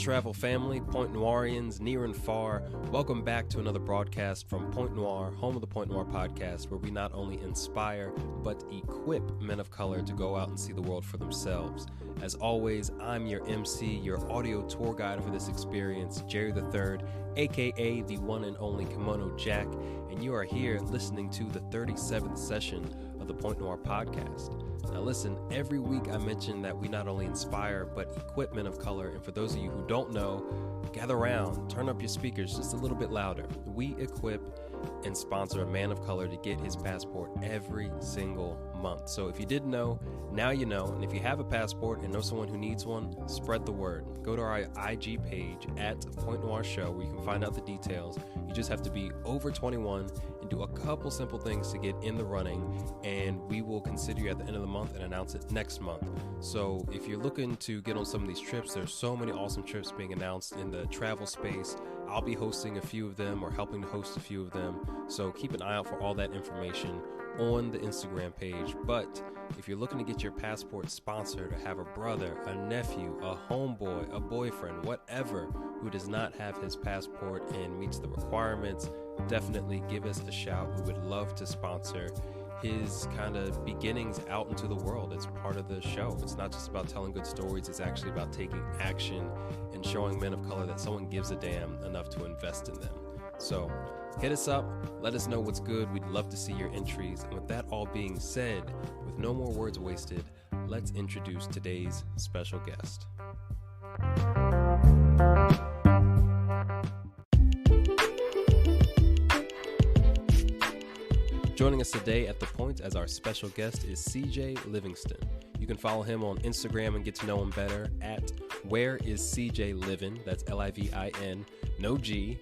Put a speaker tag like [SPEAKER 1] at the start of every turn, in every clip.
[SPEAKER 1] travel family, Point Noirians near and far. Welcome back to another broadcast from Point Noir, home of the Point Noir podcast, where we not only inspire, but equip men of color to go out and see the world for themselves. As always, I'm your MC, your audio tour guide for this experience, Jerry III, aka the one and only Kimono Jack, and you are here listening to the 37th session of the Point Noir podcast. Now listen, every week I mention that we not only inspire, but equip men of color, and for those of you who don't know, gather around, turn up your speakers just a little bit louder. We equip and sponsor a man of color to get his passport every single month. So if you didn't know, now you know, and if you have a passport and know someone who needs one, spread the word. Go to our IG page at Point Noir Show where you can find out the details. You just have to be over 21 and do a couple simple things to get in the running, and we will consider you at the end of the month and announce it next month. So if you're looking to get on some of these trips, there's so many awesome trips being announced in the travel space. I'll be hosting a few of them or helping to host a few of them. So keep an eye out for all that information on the Instagram page. But if you're looking to get your passport sponsored, or have a brother, a nephew, a homeboy, a boyfriend, whatever, who does not have his passport and meets the requirements, definitely give us a shout. We would love to sponsor his kind of beginnings out into the world. It's part of the show. It's not just about telling good stories. It's actually about taking action and showing men of color that someone gives a damn enough to invest in them. So hit us up. Let us know what's good. We'd love to see your entries. And with that all being said, with no more words wasted, let's introduce today's special guest. Joining us today at The Point as our special guest is CJ Livingston. You can follow him on Instagram and get to know him better at Where Is CJ Livin'? That's Livin, no G.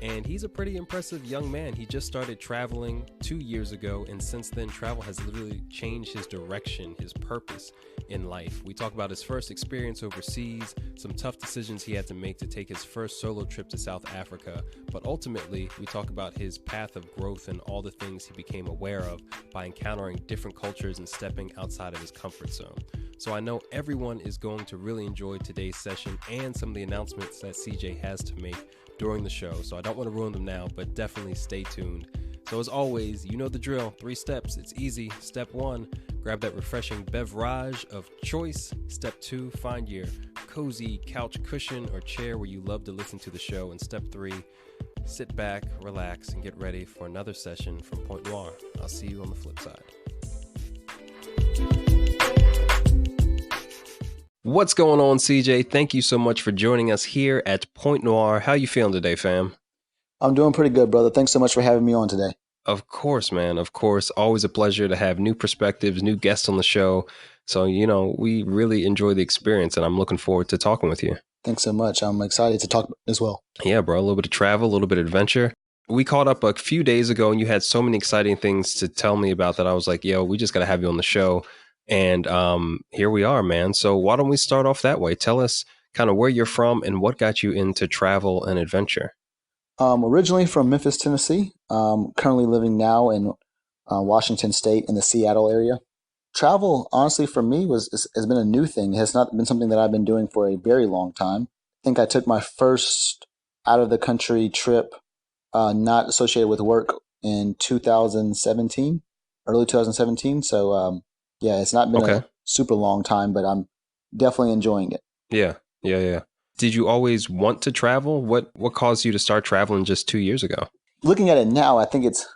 [SPEAKER 1] And he's a pretty impressive young man. He just started traveling 2 years ago, and since then, travel has literally changed his direction, his purpose in life. We talk about his first experience overseas, some tough decisions he had to make to take his first solo trip to South Africa, but ultimately, we talk about his path of growth and all the things he became aware of by encountering different cultures and stepping outside of his comfort zone. So I know everyone is going to really enjoy today's session and some of the announcements that CJ has to make during the show, so I don't want to ruin them now, but definitely stay tuned. So as always, you know the drill. 3 steps. It's easy. Step 1, grab that refreshing beverage of choice. Step 2, find your cozy couch cushion or chair where you love to listen to the show. And step 3, sit back, relax, and get ready for another session from Point Noir. I'll see you on the flip side. What's going on, CJ? Thank you so much for joining us here at Point Noir. How you feeling today, fam?
[SPEAKER 2] I'm doing pretty good, brother. Thanks so much for having me on today.
[SPEAKER 1] Of course, man. Of course. Always a pleasure to have new perspectives, new guests on the show. So, we really enjoy the experience, and I'm looking forward to talking with you.
[SPEAKER 2] Thanks so much. I'm excited to talk as well.
[SPEAKER 1] Yeah, bro. A little bit of travel, a little bit of adventure. We caught up a few days ago, and you had so many exciting things to tell me about that I was like, yo, we just got to have you on the show. And here we are, man. So why don't we start off that way? Tell us kind of where you're from and what got you into travel and adventure.
[SPEAKER 2] Originally from Memphis, Tennessee. Currently living now in Washington State in the Seattle area. Travel, honestly, for me has been a new thing. It has not been something that I've been doing for a very long time. I think I took my first out of the country trip, not associated with work, in 2017, early 2017. So, yeah, it's not been a super long time, but I'm definitely enjoying it.
[SPEAKER 1] Yeah. Did you always want to travel? What caused you to start traveling just 2 years ago? Looking
[SPEAKER 2] at it now, I think it's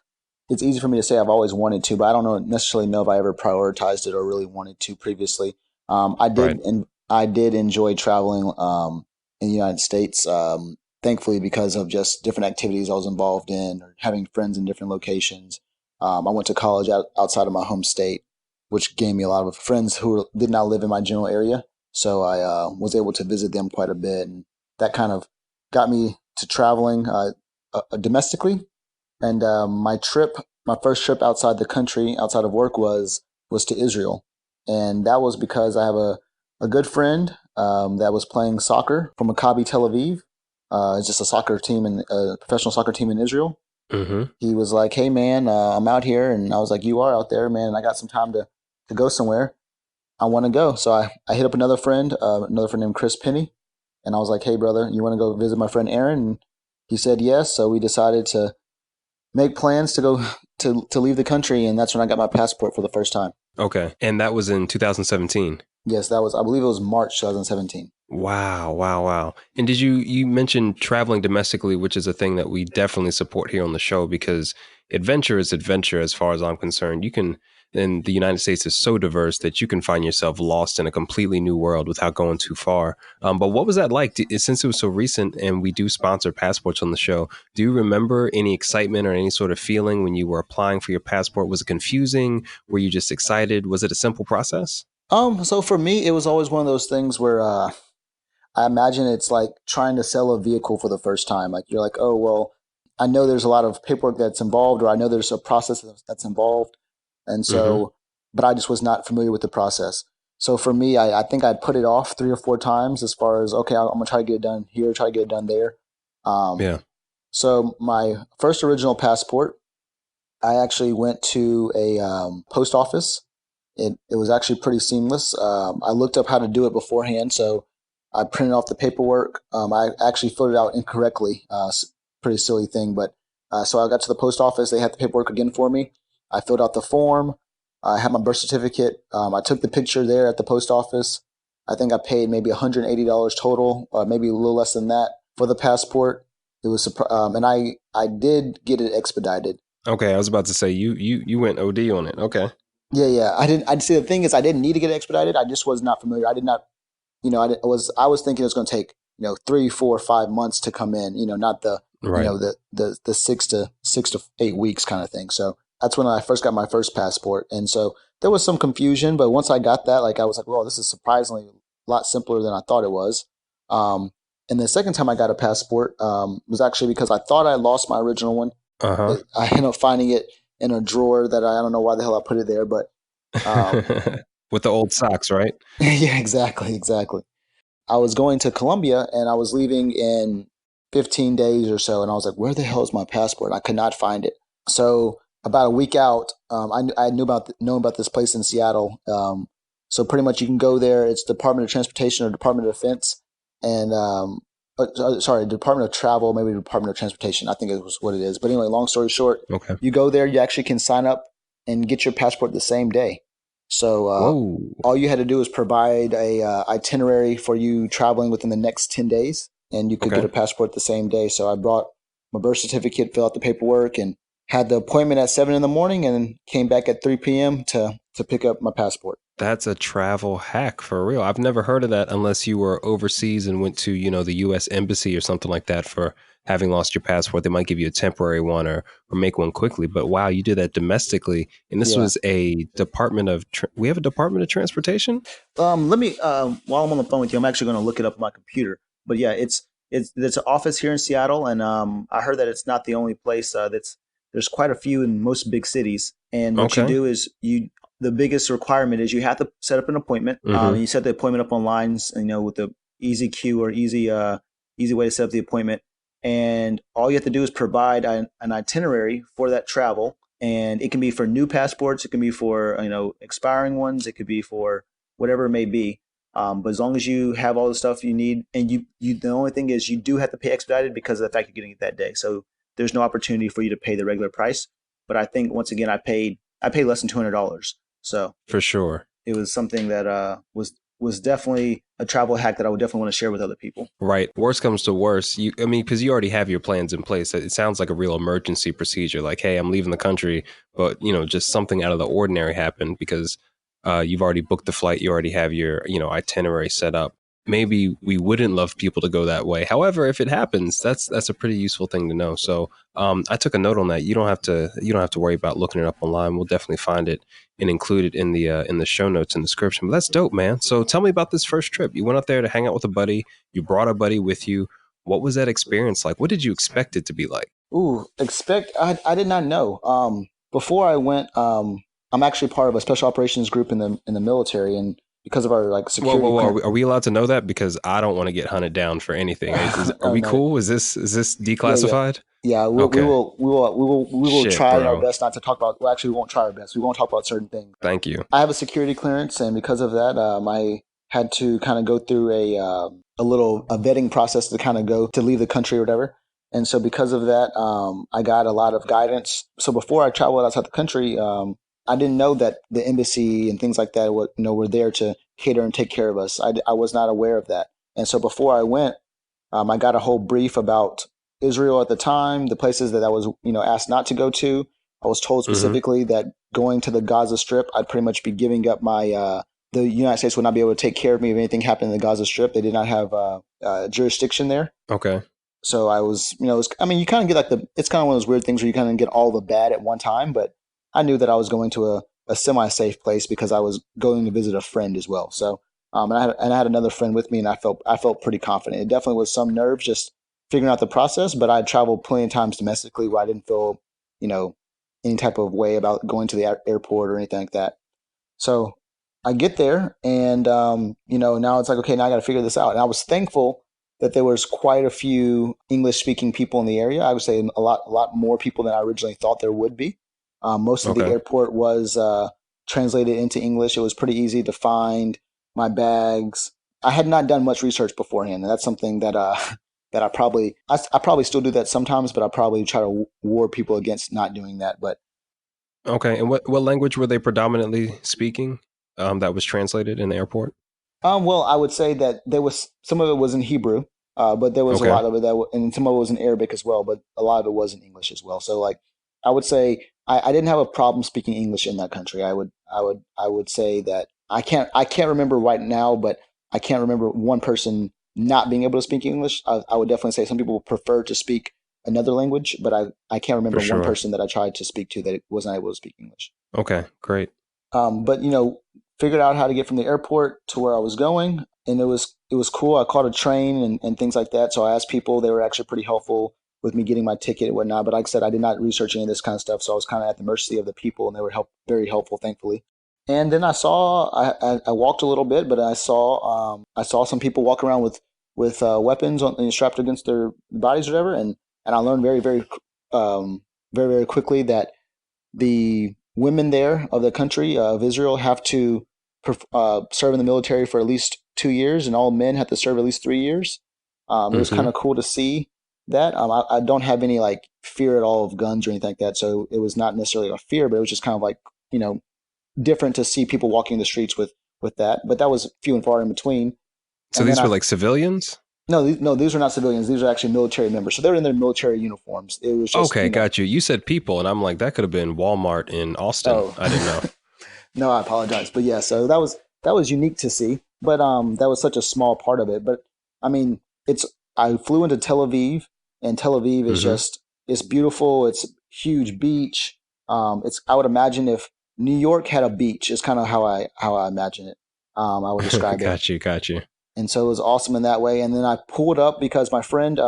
[SPEAKER 2] easy for me to say I've always wanted to, but I don't necessarily know if I ever prioritized it or really wanted to previously. I did enjoy traveling in the United States, thankfully because of just different activities I was involved in or having friends in different locations. I went to college outside of my home state, which gave me a lot of friends who did not live in my general area. So I was able to visit them quite a bit. And that kind of got me to traveling domestically. And my first trip outside the country, outside of work, was to Israel. And that was because I have a good friend that was playing soccer for Maccabi Tel Aviv. It's just a soccer team, a professional soccer team in Israel.
[SPEAKER 1] Mm-hmm.
[SPEAKER 2] He was like, hey, man, I'm out here. And I was like, you are out there, man. And I got some time to go somewhere. I want to go. So I hit up another friend named Chris Penny. And I was like, hey, brother, you want to go visit my friend Aaron? And he said yes. So we decided to make plans to go to leave the country. And that's when I got my passport for the first time.
[SPEAKER 1] Okay. And that was in 2017.
[SPEAKER 2] Yes, that was, I believe it was March 2017.
[SPEAKER 1] Wow, wow, wow. And did you mentioned traveling domestically, which is a thing that we definitely support here on the show because adventure is adventure as far as I'm concerned. You can, and the United States is so diverse that you can find yourself lost in a completely new world without going too far. But what was that like? Since it was so recent and we do sponsor passports on the show, do you remember any excitement or any sort of feeling when you were applying for your passport? Was it confusing? Were you just excited? Was it a simple process?
[SPEAKER 2] So for me, it was always one of those things where I imagine it's like trying to sell a vehicle for the first time. Like you're like, oh, well, I know there's a lot of paperwork that's involved, or I know there's a process that's involved. And so, but I just was not familiar with the process. So for me, I think I'd put it off 3 or 4 times as far as, okay, I'm going to try to get it done here, try to get it done there.
[SPEAKER 1] Yeah.
[SPEAKER 2] So my first original passport, I actually went to a post office. It was actually pretty seamless. I looked up how to do it beforehand. So I printed off the paperwork. I actually filled it out incorrectly. Pretty silly thing, but so I got to the post office. They had the paperwork again for me. I filled out the form. I had my birth certificate. I took the picture there at the post office. I think I paid maybe $180 total, maybe a little less than that for the passport. It was, and I did get it expedited.
[SPEAKER 1] Okay, I was about to say you went OD on it. Okay.
[SPEAKER 2] Yeah. I didn't. I'd say the thing is, I didn't need to get it expedited. I just was not familiar. I did not. I was thinking it was going to take 3, 4, 5 months to come in. Not the
[SPEAKER 1] Right.
[SPEAKER 2] the 6 to 8 weeks kind of thing. So that's when I first got my first passport, and so there was some confusion. But once I got that, like I was like, well, this is surprisingly a lot simpler than I thought it was. And the second time I got a passport was actually because I thought I lost my original one.
[SPEAKER 1] Uh-huh.
[SPEAKER 2] I ended up finding it in a drawer that I don't know why the hell I put it there, but
[SPEAKER 1] With the old socks, right?
[SPEAKER 2] yeah, exactly. I was going to Colombia and I was leaving in 15 days or so, and I was like, where the hell is my passport? I could not find it. So about a week out, I knew about this place in Seattle. So pretty much you can go there. It's Department of Transportation or Department of Defense, and sorry, Department of Travel, maybe Department of Transportation. I think it was what it is. But anyway, long story short,
[SPEAKER 1] Okay.
[SPEAKER 2] you go there, you actually can sign up and get your passport the same day. So all you had to do is provide a itinerary for you traveling within the next 10 days, and you could get a passport the same day. So I brought my birth certificate, filled out the paperwork, and had the appointment at 7 in the morning, and came back at 3 p.m. to pick up my passport.
[SPEAKER 1] That's a travel hack for real. I've never heard of that unless you were overseas and went to, the US embassy or something like that for having lost your passport. They might give you a temporary one or make one quickly. But wow, you did that domestically. And this was a Department of, we have a Department of Transportation?
[SPEAKER 2] Let me, while I'm on the phone with you, I'm actually going to look it up on my computer. But yeah, it's an office here in Seattle. And I heard that it's not the only place there's quite a few in most big cities. And what you do is the biggest requirement is you have to set up an appointment. And you set the appointment up online, with the easy queue or easy way to set up the appointment. And all you have to do is provide an itinerary for that travel. And it can be for new passports. It can be for, expiring ones. It could be for whatever it may be. But as long as you have all the stuff you need, and you the only thing is you do have to pay expedited because of the fact you're getting it that day. So there's no opportunity for you to pay the regular price. But I think once again, I paid less than $200. So
[SPEAKER 1] for sure,
[SPEAKER 2] it was something that was definitely a travel hack that I would definitely want to share with other people.
[SPEAKER 1] Right. Worst comes to worst. Because you already have your plans in place. It sounds like a real emergency procedure. Like, hey, I'm leaving the country, but just something out of the ordinary happened because you've already booked the flight. You already have your itinerary set up. Maybe we wouldn't love people to go that way. However, if it happens, that's a pretty useful thing to know. So I took a note on that. You don't have to worry about looking it up online. We'll definitely find it and include it in the show notes and description. But that's dope, man. So tell me about this first trip. You went out there to hang out with a buddy. You brought a buddy with you. What was that experience like? What did you expect it to be like?
[SPEAKER 2] I did not know. Before I went, I'm actually part of a special operations group in the military, and because of our security.
[SPEAKER 1] Whoa. Are we allowed to know that? Because I don't want to get hunted down for anything. Are we cool? Is this declassified?
[SPEAKER 2] Yeah. We will try our best not to talk about. Well, actually, we won't try our best. We won't talk about certain things.
[SPEAKER 1] Thank you.
[SPEAKER 2] I have a security clearance, and because of that, had to kind of go through a vetting process to kind of go to leave the country or whatever. And so because of that, I got a lot of guidance. So before I traveled outside the country, I didn't know that the embassy and things like that were there to cater and take care of us. I was not aware of that. And so before I went, I got a whole brief about Israel at the time, the places that I was, asked not to go to. I was told specifically that going to the Gaza Strip, I'd pretty much be giving up my, the United States would not be able to take care of me if anything happened in the Gaza Strip. They did not have jurisdiction there.
[SPEAKER 1] Okay.
[SPEAKER 2] So I was, you kind of get it's kind of one of those weird things where you kind of get all the bad at one time, but I knew that I was going to a semi-safe place because I was going to visit a friend as well. So, and I had another friend with me, and I felt pretty confident. It definitely was some nerves just figuring out the process, but I traveled plenty of times domestically where I didn't feel, any type of way about going to the airport or anything like that. So I get there, and now it's like, okay, now I got to figure this out. And I was thankful that there was quite a few English-speaking people in the area. I would say a lot more people than I originally thought there would be. Most of the airport was translated into English. It was pretty easy to find my bags. I had not done much research beforehand, and that's something that that I probably still do that sometimes, but I probably try to warn people against not doing that. But
[SPEAKER 1] okay, and what language were they predominantly speaking? That was translated in the airport.
[SPEAKER 2] Well, I would say that there was some of it was in Hebrew, but there was a lot of it and some of it was in Arabic as well, but a lot of it was in English as well. So, like, I would say I didn't have a problem speaking English in that country. I would say that I can't remember right now, but I can't remember one person not being able to speak English. I would definitely say some people prefer to speak another language, but I can't remember one person that I tried to speak to that was not able to speak English.
[SPEAKER 1] Okay, great.
[SPEAKER 2] But figured out how to get from the airport to where I was going, and it was cool. I caught a train and things like that. So I asked people; they were actually pretty helpful with me getting my ticket and whatnot. But like I said, I did not research any of this kind of stuff, so I was kind of at the mercy of the people, and they were very helpful, thankfully. And then I walked a little bit, but I saw some people walk around with weapons strapped against their bodies or whatever, and I learned very quickly that the women there of the country of Israel have to serve in the military for at least 2 years, and all men have to serve at least 3 years. It was kind of cool to see that. I don't have any like fear at all of guns or anything like that, so it was not necessarily a fear, but it was just kind of like different to see people walking the streets with that. But that was few and far in between.
[SPEAKER 1] So these were like civilians?
[SPEAKER 2] No, these are not civilians. These are actually military members. So they're in their military uniforms. It was just,
[SPEAKER 1] okay, got you. You said people, and I'm like, that could have been Walmart in Austin. Oh. I didn't know.
[SPEAKER 2] No, I apologize. But yeah, so that was unique to see. But that was such a small part of it. But I mean, I flew into Tel Aviv, and Tel Aviv is it's beautiful. It's a huge beach. I would imagine if New York had a beach, is kind of how I imagine it. I would describe it.
[SPEAKER 1] Got you.
[SPEAKER 2] And so it was awesome in that way. And then I pulled up because my friend,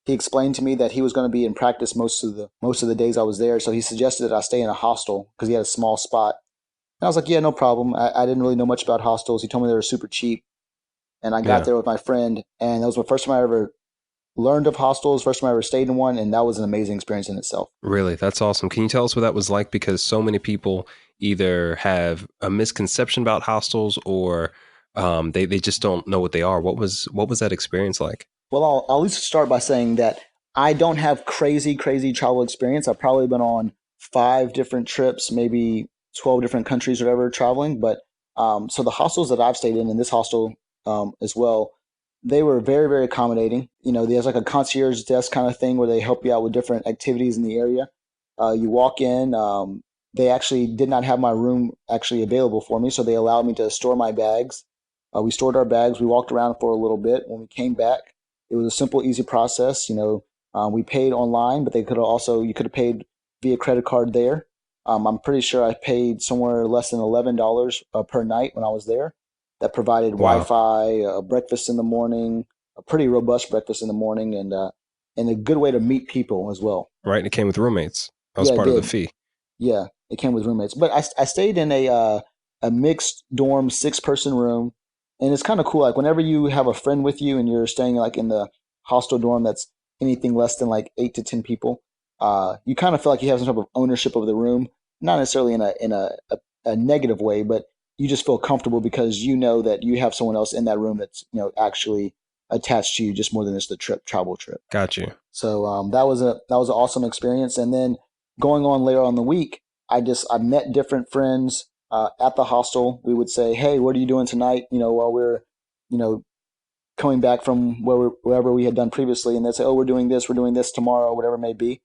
[SPEAKER 2] he explained to me that he was going to be in practice most of the days I was there. So he suggested that I stay in a hostel because he had a small spot. And I was like, yeah, no problem. I didn't really know much about hostels. He told me they were super cheap. And I got there with my friend, and that was the first time I ever learned of hostels, first time I ever stayed in one, and that was an amazing experience in itself.
[SPEAKER 1] Really? That's awesome. Can you tell us what that was like? Because so many people either have a misconception about hostels or they just don't know what they are. What was that experience like?
[SPEAKER 2] Well, I'll at least start by saying that I don't have crazy travel experience. I've probably been on 5 different trips, maybe 12 different countries or whatever traveling. But so the hostels that I've stayed in this hostel as well, they were very, very accommodating. There's like a concierge desk kind of thing where they help you out with different activities in the area. You walk in. They actually did not have my room actually available for me, so they allowed me to store my bags. We stored our bags. We walked around for a little bit. When we came back, it was a simple, easy process. We paid online, but you could have paid via credit card there. I'm pretty sure I paid somewhere less than $11 per night when I was there. That provided Wi-Fi, breakfast in the morning, a pretty robust breakfast in the morning, and a good way to meet people as well.
[SPEAKER 1] Right, and it came with roommates. That was part of the fee.
[SPEAKER 2] Yeah, it came with roommates. But I stayed in a mixed dorm 6-person room. And it's kind of cool. Like whenever you have a friend with you and you're staying like in the hostel dorm that's anything less than like 8 to 10 people, you kind of feel like you have some type of ownership of the room. Not necessarily in a negative way, but you just feel comfortable because you know that you have someone else in that room that's, actually attached to you just more than just the travel trip.
[SPEAKER 1] Got you.
[SPEAKER 2] So that was an awesome experience. And then going on later on the week, I met different friends at the hostel. We would say, "Hey, what are you doing tonight?" While we're you know coming back from wherever we had done previously, and they'd say, "Oh, we're doing this tomorrow, whatever it may be."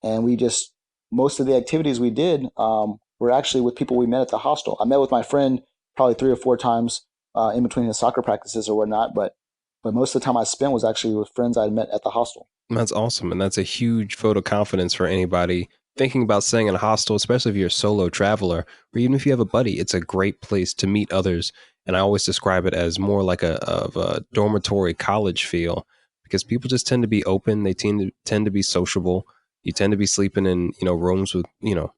[SPEAKER 2] And we just most of the activities we did were actually with people we met at the hostel. I met with my friend probably 3 or 4 times in between his soccer practices or whatnot, but most of the time I spent was actually with friends I met at the hostel.
[SPEAKER 1] That's awesome. And that's a huge vote of confidence for anybody thinking about staying in a hostel, especially if you're a solo traveler, or even if you have a buddy. It's a great place to meet others. And I always describe it as more like a dormitory college feel, because people just tend to be open. They tend to be sociable. You tend to be sleeping in, rooms with,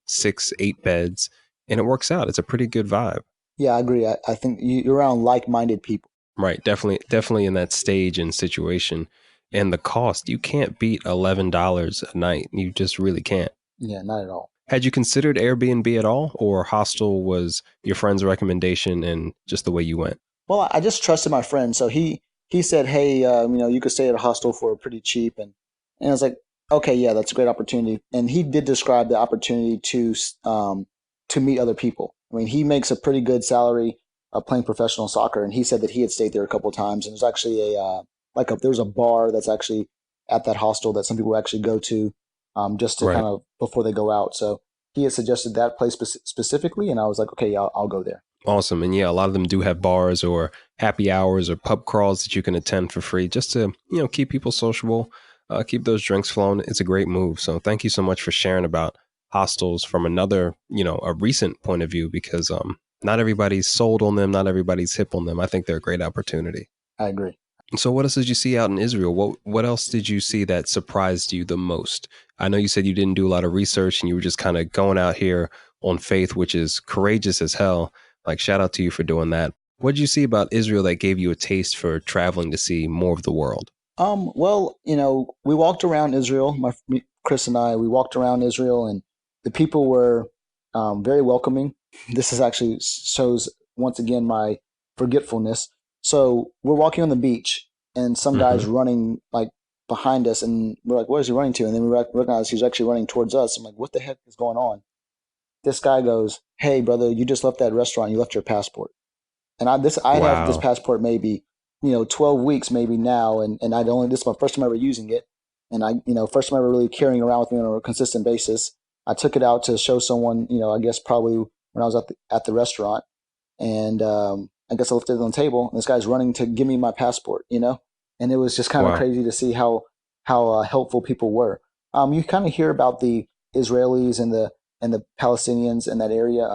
[SPEAKER 1] 6, 8 beds, and it works out. It's a pretty good vibe.
[SPEAKER 2] Yeah, I agree. I think you're around like-minded people.
[SPEAKER 1] Right. Definitely in that stage and situation. And the cost, you can't beat $11 a night. You just really can't.
[SPEAKER 2] Yeah, not at all.
[SPEAKER 1] Had you considered Airbnb at all, or hostel was your friend's recommendation and just the way you went?
[SPEAKER 2] Well, I just trusted my friend, so he said, "Hey, you could stay at a hostel for pretty cheap," and I was like, "Okay, yeah, that's a great opportunity." And he did describe the opportunity to meet other people. I mean, he makes a pretty good salary playing professional soccer, and he said that he had stayed there a couple of times. And there's actually there's a bar that's actually at that hostel that some people actually go to just to
[SPEAKER 1] Right.
[SPEAKER 2] kind of before they go out. So he had suggested that place specifically, and I was like, "Okay, yeah, I'll go there."
[SPEAKER 1] Awesome. And yeah, a lot of them do have bars or happy hours or pub crawls that you can attend for free just to, keep people sociable, keep those drinks flowing. It's a great move. So thank you so much for sharing about hostels from another, a recent point of view, because not everybody's sold on them. Not everybody's hip on them. I think they're a great opportunity.
[SPEAKER 2] I agree.
[SPEAKER 1] So what else did you see out in Israel? What else did you see that surprised you the most? I know you said you didn't do a lot of research and you were just kind of going out here on faith, which is courageous as hell. Like, shout out to you for doing that. What did you see about Israel that gave you a taste for traveling to see more of the world?
[SPEAKER 2] Well, we walked around Israel. Chris and I, we walked around Israel, and the people were very welcoming. This is actually shows once again my forgetfulness. So we're walking on the beach, and some guy's running like behind us, and we're like, "Where is he running to?" And then we recognize he's actually running towards us. I'm like, "What the heck is going on?" This guy goes, "Hey, brother, you just left that restaurant. You left your passport." And I have this
[SPEAKER 1] Wow.
[SPEAKER 2] passport maybe 12 weeks maybe now, and this is my first time ever using it, and first time ever really carrying around with me on a consistent basis. I took it out to show someone, I guess probably when I was at the restaurant, and I guess I left it on the table, and this guy's running to give me my passport, and it was just kind of
[SPEAKER 1] Wow.
[SPEAKER 2] crazy to see how helpful people were. You kind of hear about the Israelis and the Palestinians in that area.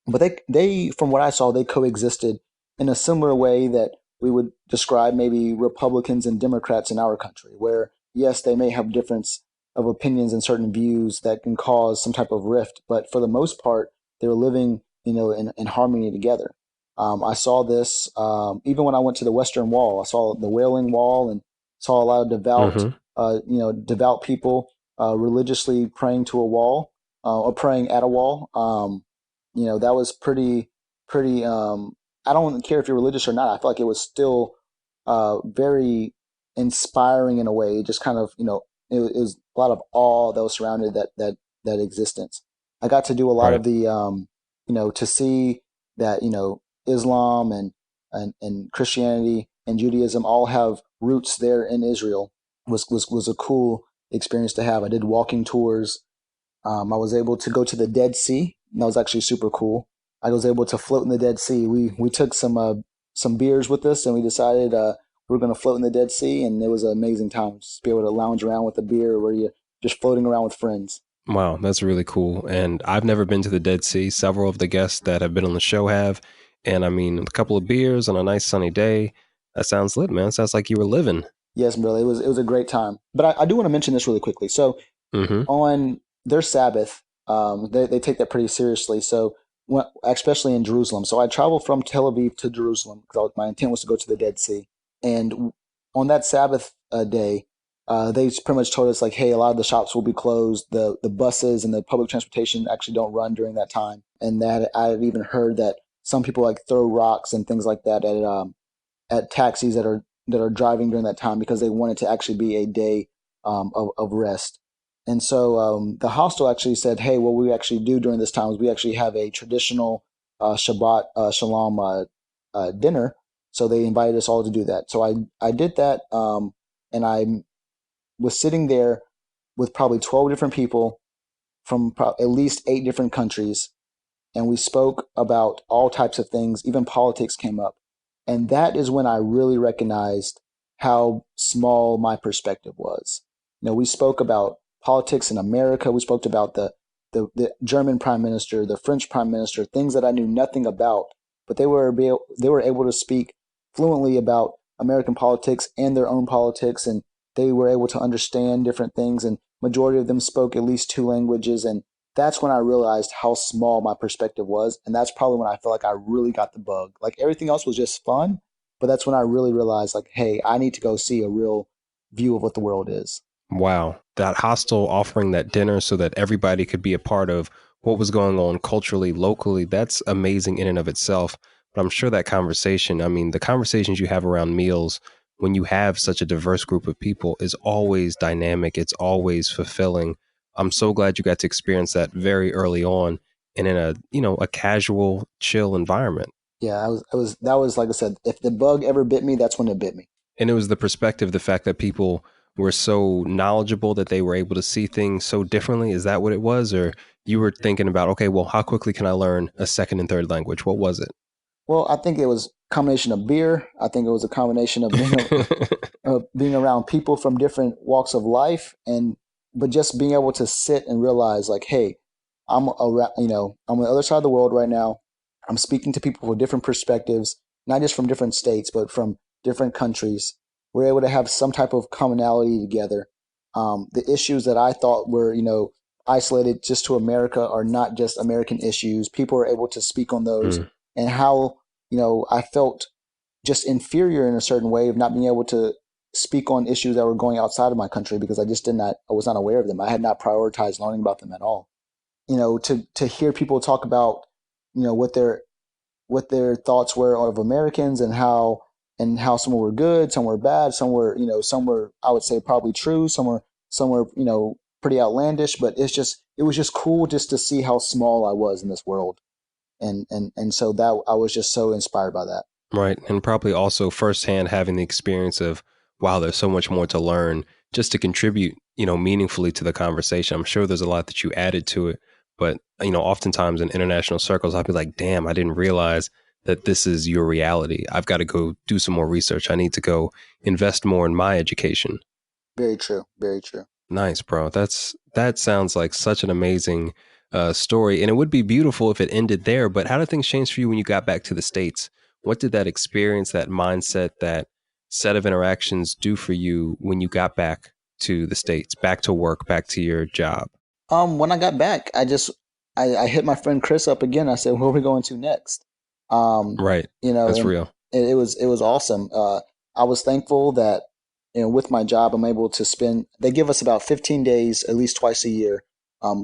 [SPEAKER 2] But they, from what I saw, they coexisted in a similar way that we would describe maybe Republicans and Democrats in our country, where yes, they may have difference of opinions and certain views that can cause some type of rift, but for the most part, they were living, in harmony together. I saw this even when I went to the Western Wall. I saw the Wailing Wall and saw a lot of
[SPEAKER 1] Mm-hmm.
[SPEAKER 2] devout people religiously praying to a wall or praying at a wall. That was pretty. I don't care if you're religious or not. I feel like it was still very inspiring in a way. It just kind of, it was a lot of awe that was surrounded that existence. I got to do a lot
[SPEAKER 1] Right.
[SPEAKER 2] of the, to see that, Islam and Christianity and Judaism all have roots there in Israel was a cool experience to have. I did walking tours. I was able to go to the Dead Sea. That was actually super cool. I was able to float in the Dead Sea. We took some beers with us, and we decided we were going to float in the Dead Sea, and it was an amazing time. Just be able to lounge around with a beer, where you're just floating around with friends.
[SPEAKER 1] Wow, that's really cool. And I've never been to the Dead Sea. Several of the guests that have been on the show have. And I mean, a couple of beers on a nice sunny day. That sounds lit, man. Sounds like you were living.
[SPEAKER 2] Yes, brother, it was a great time. But I do want to mention this really quickly. So
[SPEAKER 1] Mm-hmm.
[SPEAKER 2] on their Sabbath, they take that pretty seriously. So especially in Jerusalem. So I traveled from Tel Aviv to Jerusalem because my intent was to go to the Dead Sea. And on that Sabbath day, they pretty much told us like, hey, a lot of the shops will be closed. The buses and the public transportation actually don't run during that time. And that I had even heard that some people like throw rocks and things like that at taxis that are driving during that time because they want it to actually be a day of rest. And so the hostel actually said, hey, what we actually do during this time is we actually have a traditional Shabbat Shalom dinner. So they invited us all to do that. So I did that, and I was sitting there with probably 12 different people from at least 8 different countries, and we spoke about all types of things. Even politics came up. And that is when I really recognized how small my perspective was. We spoke about politics in America. We spoke about the German prime minister, the French prime minister, things that I knew nothing about, but they were able to speak fluently about American politics and their own politics, and they were able to understand different things, and majority of them spoke at least 2 languages. And that's when I realized how small my perspective was. And that's probably when I felt like I really got the bug. Like everything else was just fun, but that's when I really realized, like, hey, I need to go see a real view of what the world is.
[SPEAKER 1] Wow. That hostel offering that dinner so that everybody could be a part of what was going on culturally, locally, that's amazing in and of itself. But I'm sure that conversation, I mean, the conversations you have around meals when you have such a diverse group of people is always dynamic. It's always fulfilling. I'm so glad you got to experience that very early on and in a casual, chill environment.
[SPEAKER 2] Yeah, that was like I said, if the bug ever bit me, that's when it bit me.
[SPEAKER 1] And it was the perspective, the fact that people were so knowledgeable that they were able to see things so differently. Is that what it was? Or you were thinking about, okay, well, how quickly can I learn a second and third language? What was it?
[SPEAKER 2] Well, I think it was a combination of beer. I think it was a combination of being around people from different walks of life, but just being able to sit and realize, like, hey, I'm around, I'm on the other side of the world right now. I'm speaking to people with different perspectives, not just from different states, but from different countries. We're able to have some type of commonality together. The issues that I thought were, isolated just to America are not just American issues. People are able to speak on those, and how, I felt just inferior in a certain way of not being able to speak on issues that were going outside of my country because I was not aware of them. I had not prioritized learning about them at all. To hear people talk about, what their thoughts were of Americans, and how some were good, some were bad, some were, some were, I would say, probably true, some were, pretty outlandish, but it was just cool just to see how small I was in this world. And so that I was just so inspired by that.
[SPEAKER 1] Right. And probably also firsthand having the experience of, wow, there's so much more to learn just to contribute, meaningfully to the conversation. I'm sure there's a lot that you added to it. But, oftentimes in international circles, I'll be like, damn, I didn't realize that this is your reality. I've got to go do some more research. I need to go invest more in my education.
[SPEAKER 2] Very true. Very true.
[SPEAKER 1] Nice, bro. That sounds like such an amazing story. And it would be beautiful if it ended there. But how did things change for you when you got back to the States? What did that experience, that mindset, that set of interactions do for you when you got back to the States, back to work, back to your job?
[SPEAKER 2] When I got back, I hit my friend Chris up again. I said, "Where are we going to next?"
[SPEAKER 1] Right. That's real.
[SPEAKER 2] It was awesome. I was thankful that, with my job, I'm able to spend. They give us about 15 days, at least twice a year,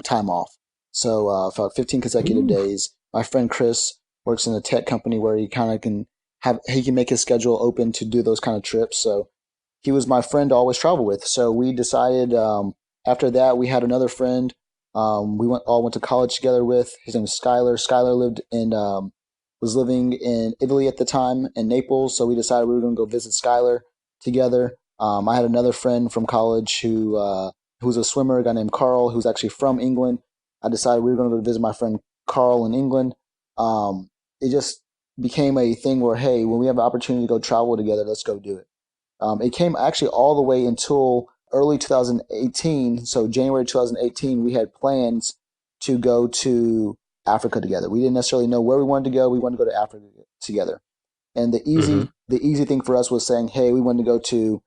[SPEAKER 2] time off. So for 15 consecutive days. My friend Chris works in a tech company where he kind of he can make his schedule open to do those kind of trips. So he was my friend to always travel with. So we decided, after that, we had another friend, we all went to college together with. His name was Skylar. Skylar was living in Italy at the time, in Naples. So we decided we were going to go visit Skylar together. I had another friend from college who was a swimmer, a guy named Carl, who's actually from England. I decided we were going to go visit my friend Carl in England. It just became a thing where, hey, when we have an opportunity to go travel together, let's go do it. It came actually all the way until early 2018. So January 2018, we had plans to go to Africa together. We didn't necessarily know where we wanted to go. We wanted to go to Africa together. And the easy thing for us was saying, hey, we wanted to go to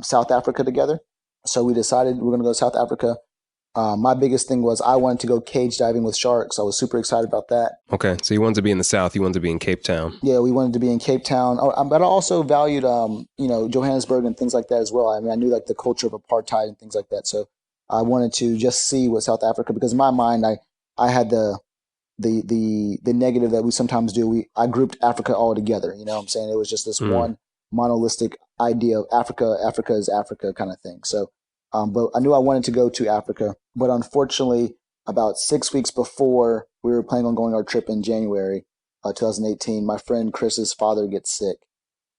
[SPEAKER 2] South Africa together. So we decided we're going to go to South Africa. My biggest thing was I wanted to go cage diving with sharks. I was super excited about that.
[SPEAKER 1] Okay, so you wanted to be in the South. You wanted to be in Cape Town.
[SPEAKER 2] Yeah, we wanted to be in Cape Town. But I also valued, Johannesburg and things like that as well. I mean, I knew like the culture of apartheid and things like that. So I wanted to just see what South Africa, because in my mind, I had the the negative that we sometimes do. I grouped Africa all together. You know what I'm saying? It was just this one monolithic idea of Africa. Africa is Africa kind of thing. So, but I knew I wanted to go to Africa, but unfortunately, about 6 weeks before we were planning on going our trip in January, 2018, my friend Chris's father gets sick,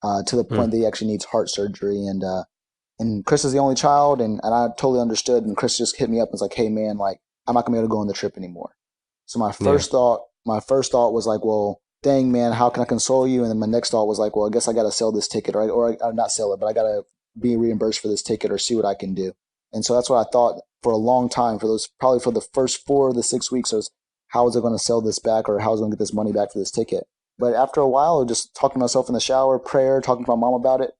[SPEAKER 2] to the point that he actually needs heart surgery, and Chris is the only child, and I totally understood. And Chris just hit me up and was like, "Hey man, like I'm not gonna be able to go on the trip anymore." So my first thought was like, "Well, dang man, how can I console you?" And then my next thought was like, "Well, I guess I got to sell this ticket, or not sell it, but I got to be reimbursed for this ticket, or see what I can do." And so that's what I thought for a long time, probably for the first 4 to 6 weeks, was how was I going to sell this back, or how was I going to get this money back for this ticket? But after a while, just talking to myself in the shower, prayer, talking to my mom about it,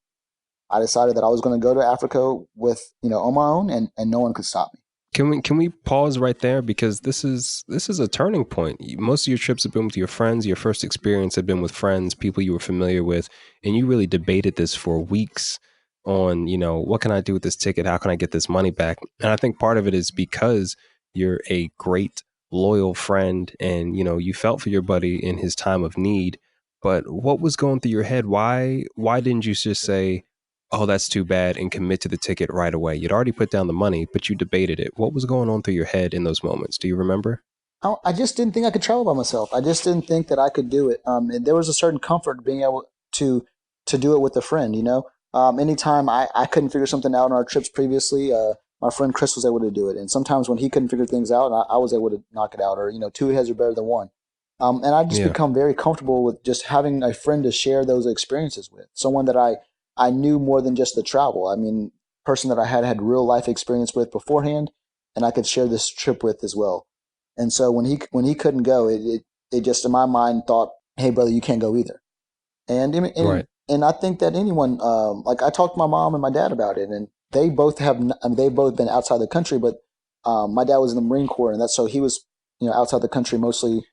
[SPEAKER 2] I decided that I was going to go to Africa with, on my own, and no one could stop me.
[SPEAKER 1] Can we pause right there, because this is a turning point. Most of your trips have been with your friends. Your first experience had been with friends, people you were familiar with, and you really debated this for weeks on, what can I do with this ticket? How can I get this money back? And I think part of it is because you're a great, loyal friend, and you felt for your buddy in his time of need. But what was going through your head? Why didn't you just say, "Oh, that's too bad," and commit to the ticket right away? You'd already put down the money, but you debated it. What was going on through your head in those moments? Do you remember?
[SPEAKER 2] I just didn't think I could travel by myself. I just didn't think that I could do it. And there was a certain comfort being able to do it with a friend. Anytime I couldn't figure something out on our trips previously, my friend Chris was able to do it. And sometimes when he couldn't figure things out, I was able to knock it out. Or two heads are better than one. And I just become very comfortable with just having a friend to share those experiences with. Someone that I knew more than just the travel. I mean, person that I had real life experience with beforehand, and I could share this trip with as well. And so when he couldn't go, it just in my mind thought, "Hey brother, you can't go either." And
[SPEAKER 1] Right.
[SPEAKER 2] and I think that anyone, like I talked to my mom and my dad about it, and they both they've both been outside the country, but my dad was in the Marine Corps, and that's so he was outside the country mostly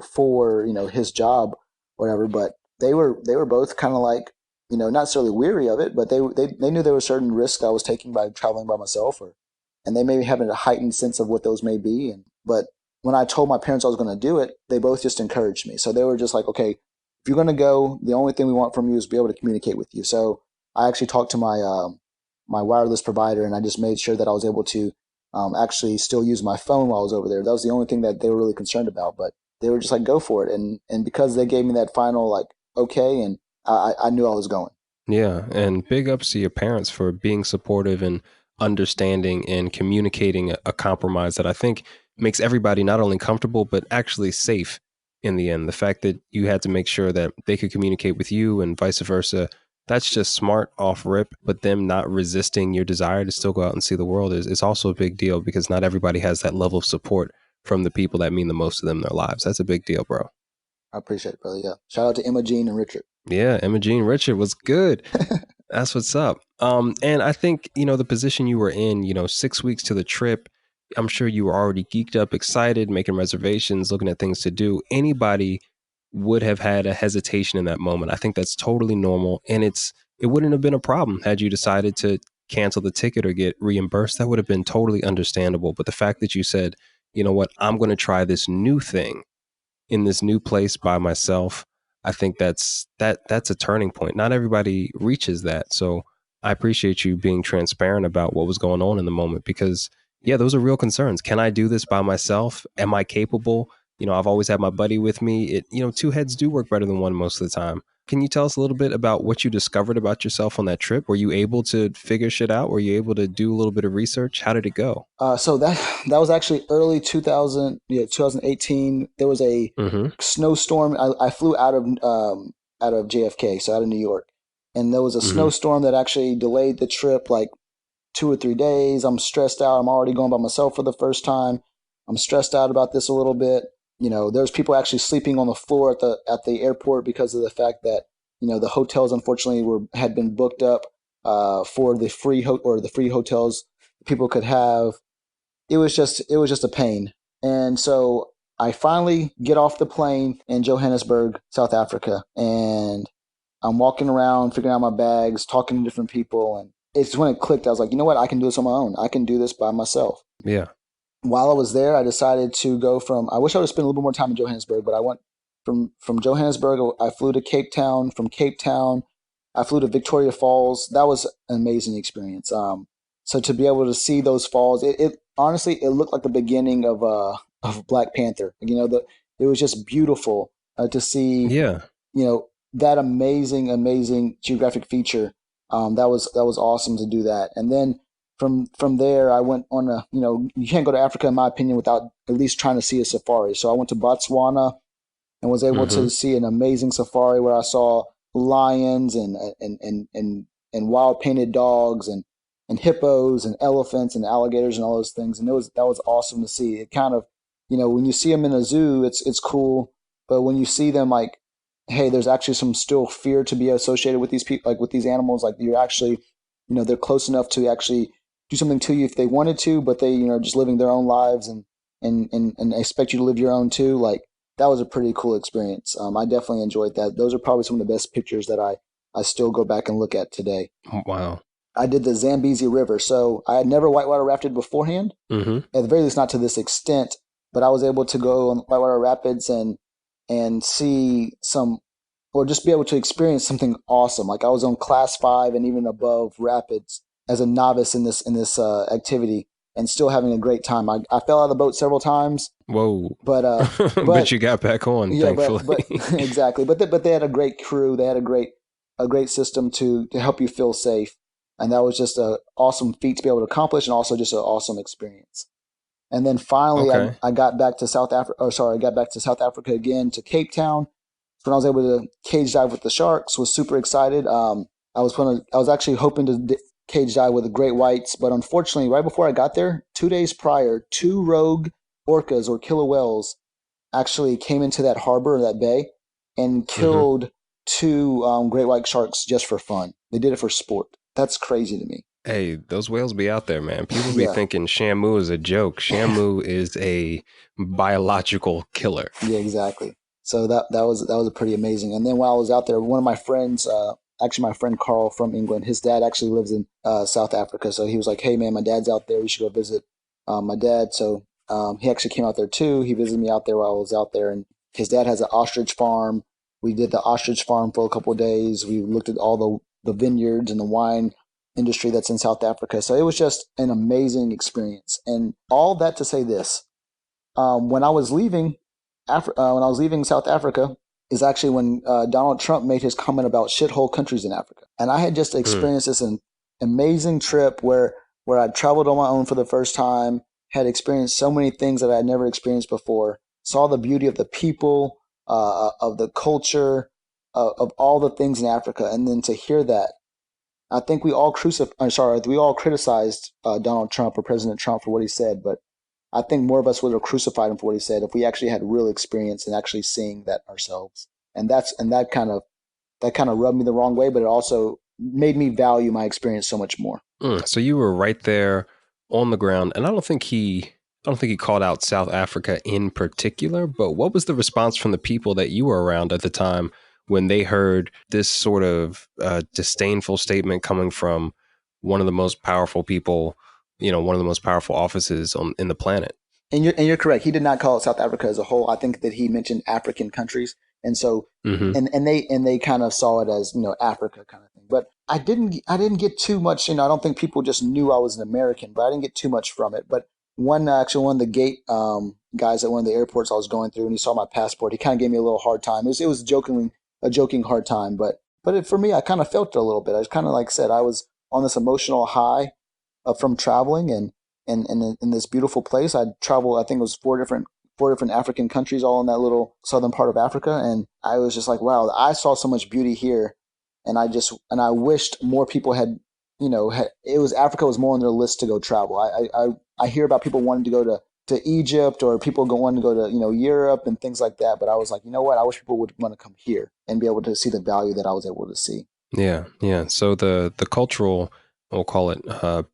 [SPEAKER 2] for his job, whatever. But they were both kind of like not necessarily weary of it, but they knew there were certain risks I was taking by traveling by myself, and they may have a heightened sense of what those may be. But when I told my parents I was going to do it, they both just encouraged me. So they were just like, "Okay, if you're going to go, the only thing we want from you is to be able to communicate with you." So I actually talked to my wireless provider, and I just made sure that I was able to actually still use my phone while I was over there. That was the only thing that they were really concerned about. But they were just like, "Go for it," and because they gave me that final like okay, and I knew I was going.
[SPEAKER 1] Yeah, and big ups to your parents for being supportive and understanding and communicating a compromise that I think makes everybody not only comfortable but actually safe in the end. The fact that you had to make sure that they could communicate with you and vice versa, that's just smart off rip. But them not resisting your desire to still go out and see the world is also a big deal, because not everybody has that level of support from the people that mean the most to them in their lives. That's a big deal, bro.
[SPEAKER 2] I appreciate it, brother. Yeah, shout out to Emma Jean and Richard.
[SPEAKER 1] Yeah, Emma Jean Richard was good. That's what's up. And I think, the position you were in, 6 weeks to the trip, I'm sure you were already geeked up, excited, making reservations, looking at things to do. Anybody would have had a hesitation in that moment. I think that's totally normal. And it wouldn't have been a problem had you decided to cancel the ticket or get reimbursed. That would have been totally understandable. But the fact that you said, "You know what, I'm going to try this new thing in this new place by myself," I think that's a turning point. Not everybody reaches that. So I appreciate you being transparent about what was going on in the moment, because yeah, those are real concerns. Can I do this by myself? Am I capable? I've always had my buddy with me. Two heads do work better than one most of the time. Can you tell us a little bit about what you discovered about yourself on that trip? Were you able to figure shit out? Were you able to do a little bit of research? How did it go?
[SPEAKER 2] So that was actually early 2018. There was a
[SPEAKER 1] Mm-hmm.
[SPEAKER 2] snowstorm. I flew out of JFK, so out of New York, and there was a
[SPEAKER 1] Mm-hmm.
[SPEAKER 2] snowstorm that actually delayed the trip like 2 or 3 days. I'm stressed out. I'm already going by myself for the first time. I'm stressed out about this a little bit. There's people actually sleeping on the floor at the airport because of the fact that the hotels unfortunately had been booked up for the free hotels people could have. It was just a pain. And so I finally get off the plane in Johannesburg, South Africa, and I'm walking around, figuring out my bags, talking to different people, and it's when it clicked. I was like, you know what? I can do this on my own. I can do this by myself.
[SPEAKER 1] Yeah.
[SPEAKER 2] while I was there, I decided to go from. I wish I would have spent a little bit more time in Johannesburg, but I went from Johannesburg. I flew to Cape Town. From Cape Town, I flew to Victoria Falls. That was an amazing experience. So to be able to see those falls, it honestly it looked like the beginning of Black Panther. It was just beautiful to see.
[SPEAKER 1] Yeah.
[SPEAKER 2] That amazing geographic feature. That was awesome to do that. And then from there, I went on you can't go to Africa in my opinion without at least trying to see a safari. So I went to Botswana and was able to see an amazing safari where I saw lions and wild painted dogs and hippos and elephants and alligators and all those things. And that was awesome to see. It kind of, when you see them in a zoo, it's cool. But when you see them like, hey, there's actually some still fear to be associated with these people, like with these animals. Like you're actually, they're close enough to actually do something to you if they wanted to, but they, just living their own lives and expect you to live your own too. Like that was a pretty cool experience. I definitely enjoyed that. Those are probably some of the best pictures that I still go back and look at today.
[SPEAKER 1] Wow.
[SPEAKER 2] I did the Zambezi River. So I had never whitewater rafted beforehand, at the very least not to this extent, but I was able to go on whitewater rapids and see some, or just be able to experience something awesome. Like I was on class 5 and even above rapids as a novice in this activity and still having a great time. I fell out of the boat several times.
[SPEAKER 1] Whoa.
[SPEAKER 2] But
[SPEAKER 1] but you got back on,
[SPEAKER 2] yeah,
[SPEAKER 1] thankfully.
[SPEAKER 2] but exactly. But they had a great crew. They had a great system to help you feel safe. And that was just an awesome feat to be able to accomplish and also just an awesome experience. And then finally, I got back to South Africa. I got back to South Africa again to Cape Town. So when I was able to cage dive with the sharks, was super excited. I was actually hoping to cage dive with the great whites, but unfortunately, right before I got there, 2 days prior, 2 rogue orcas or killer whales actually came into that harbor, that bay, and killed 2 great white sharks just for fun. They did it for sport. That's crazy to me.
[SPEAKER 1] Hey, those whales be out there, man. People be thinking Shamu is a joke. Shamu is a biological killer.
[SPEAKER 2] Yeah, exactly. So that was pretty amazing. And then while I was out there, one of my friends, actually my friend Carl from England, his dad actually lives in South Africa. So he was like, "Hey man, my dad's out there. You should go visit my dad." So he actually came out there too. He visited me out there while I was out there, and his dad has an ostrich farm. We did the ostrich farm for a couple of days. We looked at all the vineyards and the wine industry that's in South Africa. So it was just an amazing experience. And all that to say this, when I was leaving South Africa is actually when Donald Trump made his comment about shithole countries in Africa. And I had just experienced this amazing trip where I traveled on my own for the first time, had experienced so many things that I had never experienced before, saw the beauty of the people, of the culture, of all the things in Africa. And then to hear that, I think we all criticized Donald Trump or President Trump for what he said, but I think more of us would have crucified him for what he said if we actually had real experience and actually seeing that ourselves. And that kind of rubbed me the wrong way, but it also made me value my experience so much more.
[SPEAKER 1] So you were right there on the ground, and I don't think he called out South Africa in particular, but what was the response from the people that you were around at the time when they heard this sort of disdainful statement coming from one of the most powerful people, one of the most powerful offices in the planet?
[SPEAKER 2] And you're correct. He did not call it South Africa as a whole. I think that he mentioned African countries, and so and they kind of saw it as Africa kind of thing. But I didn't get too much. I don't think people just knew I was an American, but I didn't get too much from it. But one of the gate guys at one of the airports I was going through, and he saw my passport, he kind of gave me a little hard time. It was a joking hard time, but for me, I kind of felt it a little bit. I was kind of like said, I was on this emotional high from traveling and in this beautiful place. I traveled, I think it was four different African countries, all in that little southern part of Africa. And I was just like, wow, I saw so much beauty here. And I wished more people had, Africa was more on their list to go travel. I hear about people wanting to go to Egypt or people wanting to go to, Europe and things like that. But I was like, you know what? I wish people would want to come here and be able to see the value that I was able to see.
[SPEAKER 1] Yeah. Yeah. So the cultural, we'll call it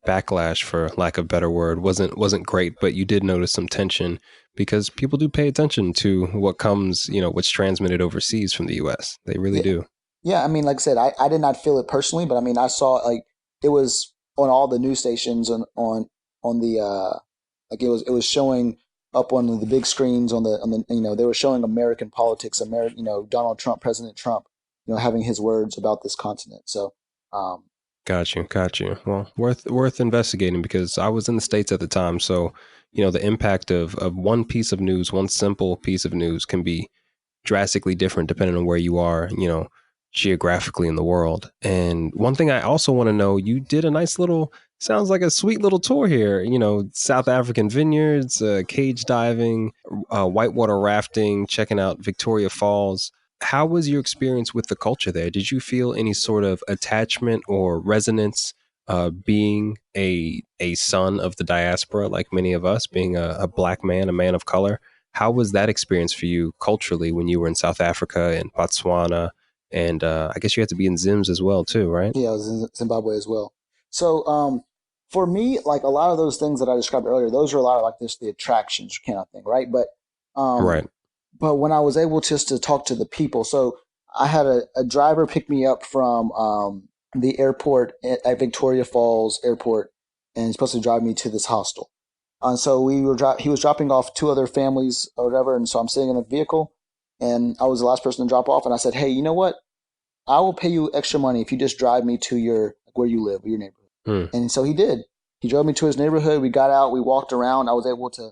[SPEAKER 1] backlash, for lack of a better word, wasn't great, but you did notice some tension because people do pay attention to what comes, what's transmitted overseas from the U.S. They really do.
[SPEAKER 2] Yeah, I mean, like I said, I did not feel it personally, but I mean, I saw it was on all the news stations on the Like it was showing up on the big screens they were showing American politics, Donald Trump, President Trump, having his words about this continent. So, um,
[SPEAKER 1] Got you. Well, worth investigating because I was in the States at the time. So, the impact of one piece of news, one simple piece of news can be drastically different depending on where you are, geographically in the world. And one thing I also want to know, you did a nice little, sounds like a sweet little tour here, South African vineyards, cage diving, whitewater rafting, checking out Victoria Falls. How was your experience with the culture there? Did you feel any sort of attachment or resonance being a son of the diaspora, like many of us, being a black man, a man of color? How was that experience for you culturally when you were in South Africa and Botswana? And I guess you had to be in Zims as well, too, right?
[SPEAKER 2] yeah, I was in Zimbabwe as well. So, for me, like a lot of those things that I described earlier, those are a lot of like this the attractions kind of thing, right? Um,
[SPEAKER 1] Right.
[SPEAKER 2] but when I was able just to talk to the people, so I had a driver pick me up from the airport at Victoria Falls Airport, and he's supposed to drive me to this hostel. And so he was dropping off two other families or whatever, and so I'm sitting in the vehicle, and I was the last person to drop off, and I said, "Hey, you know what? I will pay you extra money if you just drive me to where you live, or your neighborhood."
[SPEAKER 1] Hmm.
[SPEAKER 2] And so he did. He drove me to his neighborhood. We got out. We walked around. I was able to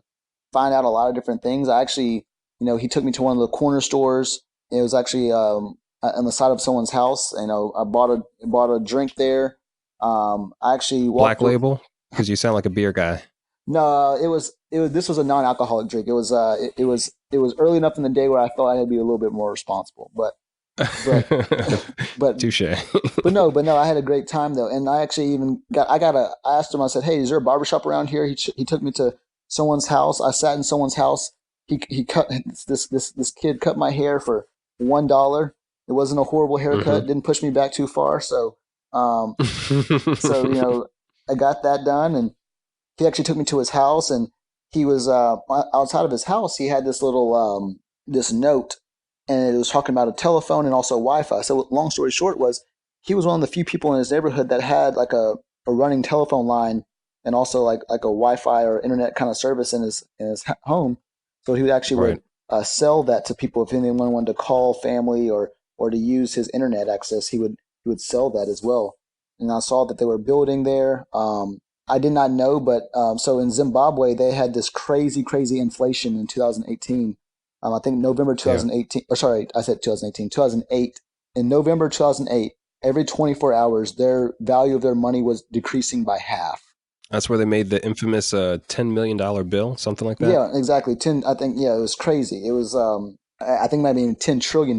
[SPEAKER 2] find out a lot of different things. I actually, he took me to one of the corner stores. It was actually on the side of someone's house. I bought a drink there. I actually
[SPEAKER 1] Black
[SPEAKER 2] walked.
[SPEAKER 1] label? Because you sound like a beer guy.
[SPEAKER 2] No, it was. This was a non-alcoholic drink. It was early enough in the day where I felt I had to be a little bit more responsible. But but
[SPEAKER 1] Touche.
[SPEAKER 2] but no, I had a great time though, and I actually even I asked him. I said, "Hey, is there a barbershop around here?" He took me to someone's house. I sat in someone's house. He cut this kid cut my hair for $1. It wasn't a horrible haircut. Didn't push me back too far. Um, so I got that done, and he actually took me to his house, and he was outside of his house. He had this note, and it was talking about a telephone and also Wi-Fi. So long story short was he was one of the few people in his neighborhood that had like a running telephone line and also like a Wi-Fi or internet kind of service in his home. So he would actually
[SPEAKER 1] Right.
[SPEAKER 2] would sell that to people if anyone wanted to call family or to use his internet access. He would sell that as well. And I saw that they were building there. I did not know, but so in Zimbabwe they had this crazy inflation in 2018. I think November
[SPEAKER 1] Yeah.
[SPEAKER 2] 2018, or sorry, I said 2018, 2008. In November 2008, every 24 hours, their value of their money was decreasing by half.
[SPEAKER 1] That's where they made the infamous $10 million bill, something like that.
[SPEAKER 2] Yeah, exactly. I think, yeah, it was crazy. It was, I think maybe $10 trillion,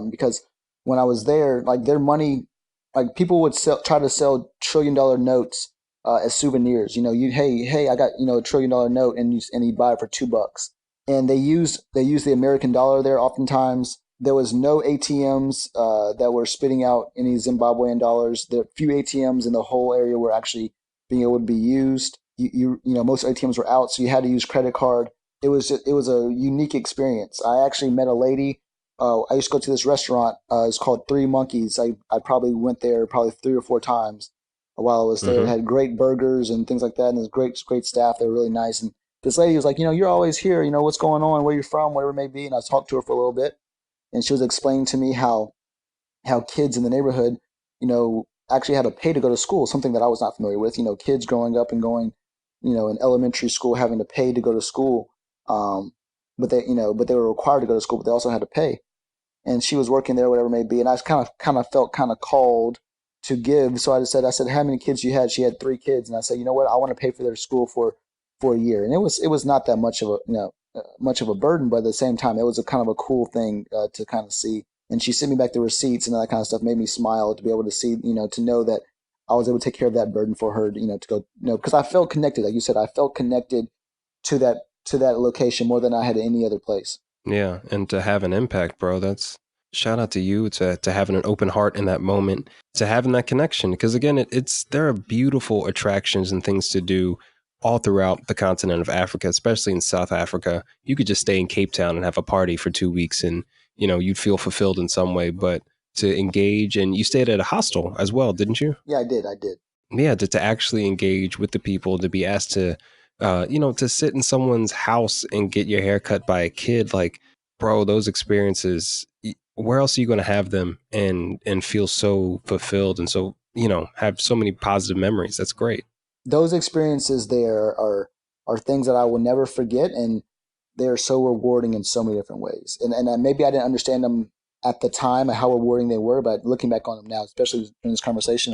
[SPEAKER 2] because when I was there, like their money, like people would try to sell $1 trillion notes as souvenirs. Hey, I got, $1 trillion note, and you buy it for $2. And they used the American dollar there. Oftentimes, there was no ATMs that were spitting out any Zimbabwean dollars. The few ATMs in the whole area were actually being able to be used. Most ATMs were out, so you had to use credit card. It was a unique experience. I actually met a lady. I used to go to this restaurant. It's called Three Monkeys. I probably went there probably 3 or 4 times while I was there. It
[SPEAKER 1] Mm-hmm.
[SPEAKER 2] had great burgers and things like that, and there's great staff. They were really nice. And this lady was like, "You're always here. What's going on? Where you're from? Whatever it may be." And I talked to her for a little bit, and she was explaining to me how kids in the neighborhood, actually had to pay to go to school, something that I was not familiar with. Kids growing up and going, in elementary school having to pay to go to school, but they were required to go to school, but they also had to pay. And she was working there, whatever it may be. And I kind of felt kind of called to give. So I said, "How many kids you had?" She had 3 kids, and I said, "You know what? I want to pay for their school for a year." And it was not that much of much of a burden, but at the same time, it was a kind of a cool thing to kind of see. And she sent me back the receipts and all that kind of stuff, made me smile to be able to see, to know that I was able to take care of that burden for her, to go, because I felt connected. Like you said, I felt connected to that location more than I had any other place.
[SPEAKER 1] Yeah, and to have an impact, bro, that's shout out to you to having an open heart in that moment, to having that connection. Because again, it's there are beautiful attractions and things to do all throughout the continent of Africa, especially in South Africa. You could just stay in Cape Town and have a party for 2 weeks, and you'd feel fulfilled in some way. But to engage, and you stayed at a hostel as well, didn't you?
[SPEAKER 2] Yeah, I did.
[SPEAKER 1] Yeah, to actually engage with the people, to be asked to to sit in someone's house and get your hair cut by a kid, like, bro, those experiences, where else are you going to have them and feel so fulfilled and so, have so many positive memories? That's great.
[SPEAKER 2] Those experiences there are things that I will never forget, and they're so rewarding in so many different ways. And maybe I didn't understand them at the time and how rewarding they were, but looking back on them now, especially in this conversation,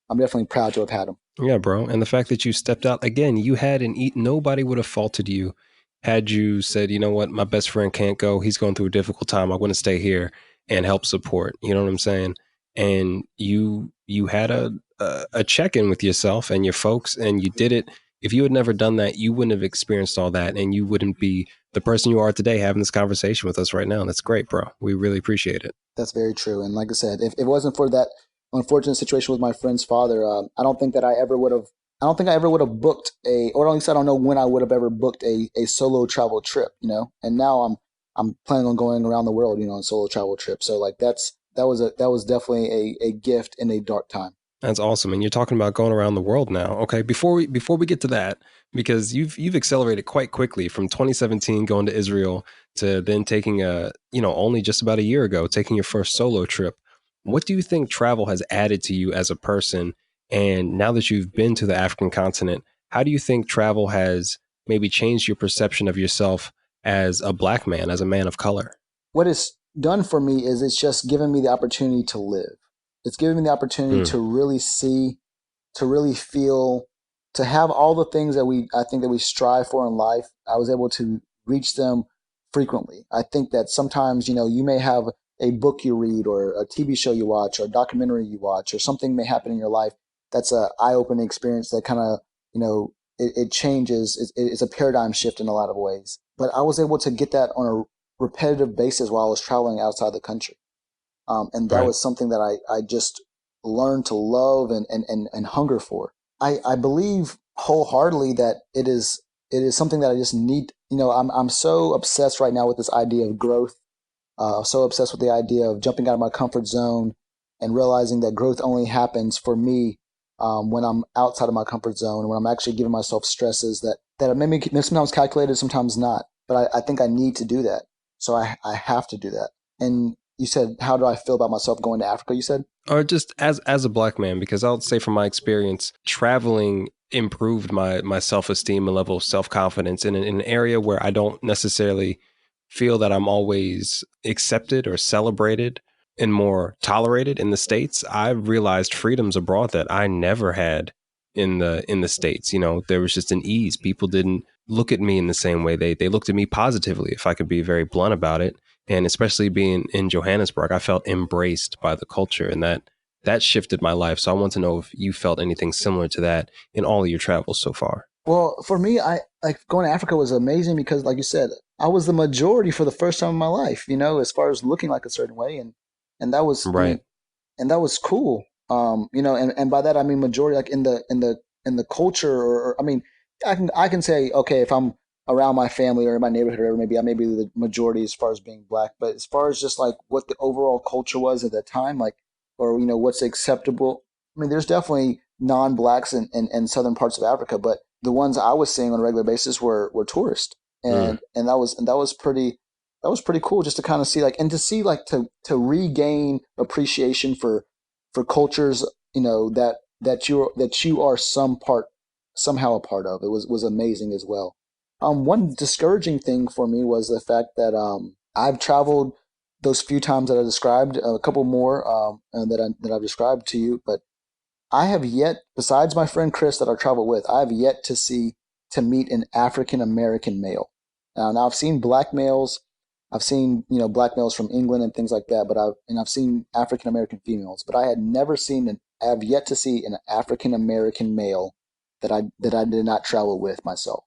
[SPEAKER 2] I'm definitely proud to have had them.
[SPEAKER 1] Yeah, bro. And the fact that you stepped out again, you had an eat. Nobody would have faulted you had you said, you know what, my best friend can't go. He's going through a difficult time. I want to stay here and help support. You know what I'm saying? And you had a check in with yourself and your folks, and you did it. If you had never done that, you wouldn't have experienced all that, and you wouldn't be the person you are today having this conversation with us right now. That's great, bro. We really appreciate it.
[SPEAKER 2] That's very true. And like I said, if it wasn't for that unfortunate situation with my friend's father, I don't think that I ever would have. I don't think I ever would have booked or at least I don't know when I would have ever booked a solo travel trip. And now I'm planning on going around the world, on solo travel trips. So like that was definitely a gift in a dark time.
[SPEAKER 1] That's awesome. And you're talking about going around the world now. Okay, before we get to that, because you've accelerated quite quickly from 2017 going to Israel to then taking only just about a year ago taking your first solo trip. What do you think travel has added to you as a person? And now that you've been to the African continent, how do you think travel has maybe changed your perception of yourself as a Black man, as a man of color?
[SPEAKER 2] What it's done for me is it's just given me the opportunity to live. It's given me the opportunity to really see, to really feel, to have all the things that I think that we strive for in life. I was able to reach them frequently. I think that sometimes, you may have a book you read or a TV show you watch or a documentary you watch or something may happen in your life that's a eye-opening experience that kind of, it changes. It's a paradigm shift in a lot of ways. But I was able to get that on a repetitive basis while I was traveling outside the country. And that was something that I just learned to love and hunger for. I believe wholeheartedly that it is something that I just need. I'm so obsessed right now with this idea of growth. So obsessed with the idea of jumping out of my comfort zone and realizing that growth only happens for me when I'm outside of my comfort zone, when I'm actually giving myself stresses that maybe sometimes calculated, sometimes not. But I think I need to do that. So I have to do that. And you said, how do I feel about myself going to Africa, you said?
[SPEAKER 1] Or just as a Black man, because I'll say from my experience, traveling improved my self-esteem and level of self-confidence in an area where I don't necessarily feel that I'm always accepted or celebrated and more tolerated in the States. I've realized freedoms abroad that I never had in the States. There was just an ease. People didn't look at me in the same way. They looked at me positively, if I could be very blunt about it. And especially being in Johannesburg, I felt embraced by the culture, and that shifted my life. So I want to know if you felt anything similar to that in all of your travels so far.
[SPEAKER 2] Well, for me, I like going to Africa was amazing because, like you said, I was the majority for the first time in my life. As far as looking like a certain way, and that was
[SPEAKER 1] Right.
[SPEAKER 2] and that was cool. And by that I mean majority, like in the culture, or I mean, I can say, okay, if I'm around my family or in my neighborhood or maybe I may be the majority as far as being Black, but as far as just like what the overall culture was at that time, like, or what's acceptable. I mean, there's definitely non-Blacks in southern parts of Africa, but the ones I was seeing on a regular basis were tourists, and that was pretty cool just to kind of see, like, and to see, like, to regain appreciation for cultures, that you are somehow a part of. It was amazing as well. One discouraging thing for me was the fact that I've traveled those few times that I described, a couple more that I've described to you, but I have yet, besides my friend Chris that I travel with, I have yet to meet an African American male. Now I've seen Black males, I've seen Black males from England and things like that, but I've seen African American females, but I have yet to see an African American male that I did not travel with myself.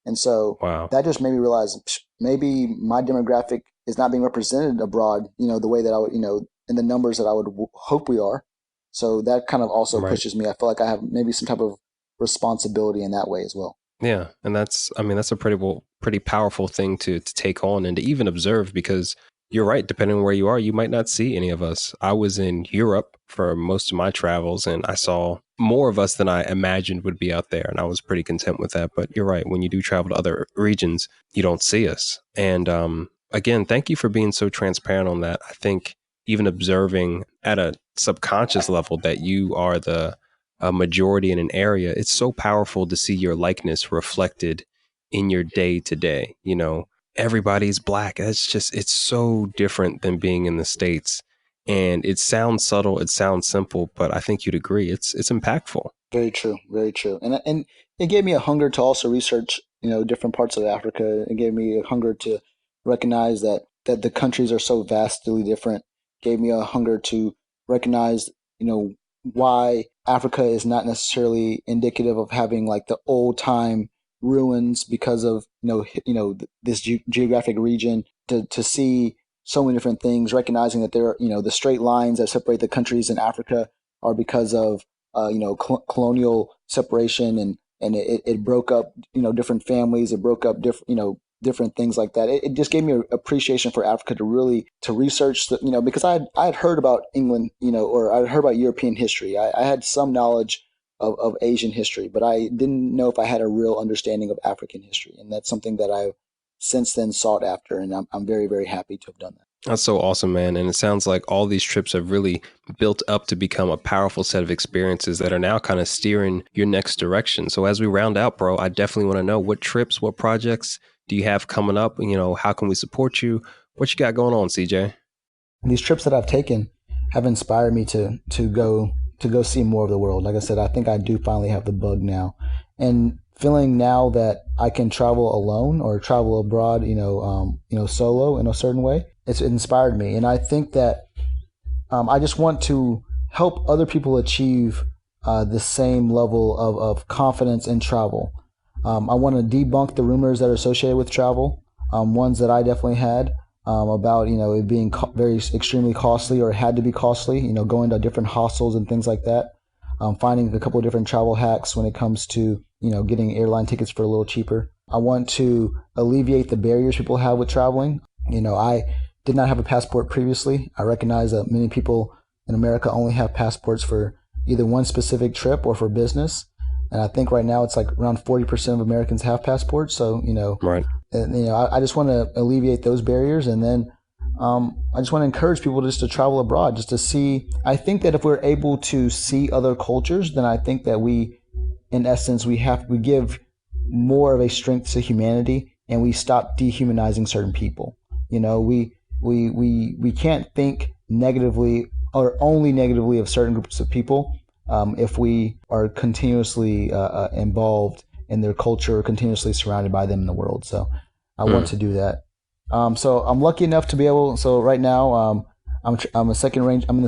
[SPEAKER 2] And so
[SPEAKER 1] Wow.
[SPEAKER 2] that just made me realize maybe my demographic is not being represented abroad, the way that I would, in the numbers that I would hope we are. So that kind of also
[SPEAKER 1] Right.
[SPEAKER 2] pushes me. I feel like I have maybe some type of responsibility in that way as well.
[SPEAKER 1] Yeah. And that's a pretty powerful thing to take on and to even observe, because you're right. Depending on where you are, you might not see any of us. I was in Europe for most of my travels, and I saw more of us than I imagined would be out there. And I was pretty content with that. But you're right. When you do travel to other regions, you don't see us. And again, thank you for being so transparent on that. I think even observing at a subconscious level that you are the majority in an area, it's so powerful to see your likeness reflected in your day to day. You know, everybody's black. It's so different than being in the States. And it sounds subtle, it sounds simple, but I think you'd agree it's impactful.
[SPEAKER 2] Very true, very true. And it gave me a hunger to also research, different parts of Africa. It gave me a hunger to recognize that the countries are so vastly different. It gave me a hunger to recognize, why Africa is not necessarily indicative of having like the old time ruins because of this geographic region. To see so many different things, recognizing that there are, the straight lines that separate the countries in Africa are because of colonial separation, and it broke up different families. It broke up different things like that. It just gave me an appreciation for Africa to research because I had heard about England, or I had heard about European history. I had some knowledge of Asian history, but I didn't know if I had a real understanding of African history, and that's something that I've since then sought after, and I'm very, very happy to have done that.
[SPEAKER 1] That's so awesome, man. And it sounds like all these trips have really built up to become a powerful set of experiences that are now kind of steering your next direction. So as we round out, bro, I definitely want to know what trips, what projects do you have coming up? How can we support you? What you got going on, CJ?
[SPEAKER 2] These trips that I've taken have inspired me to go see more of the world. Like I said, I think I do finally have the bug now. And feeling now that I can travel alone or travel abroad, solo in a certain way, it's inspired me. And I think that I just want to help other people achieve the same level of confidence in travel. I want to debunk the rumors that are associated with travel, ones that I definitely had about it being very extremely costly, or it had to be costly. Going to different hostels and things like that. Finding a couple of different travel hacks when it comes to getting airline tickets for a little cheaper. I want to alleviate the barriers people have with traveling. I did not have a passport previously. I recognize that many people in America only have passports for either one specific trip or for business. And I think right now it's like around 40% of Americans have passports. So,
[SPEAKER 1] right.
[SPEAKER 2] I just want to alleviate those barriers. And then I just want to encourage people just to travel abroad, just to see. I think that if we're able to see other cultures, then I think that in essence, we give more of a strength to humanity, and we stop dehumanizing certain people. We can't think negatively or only negatively of certain groups of people if we are continuously involved in their culture or continuously surrounded by them in the world. So I want to do that. So I'm lucky enough to be able. So right now, I'm in the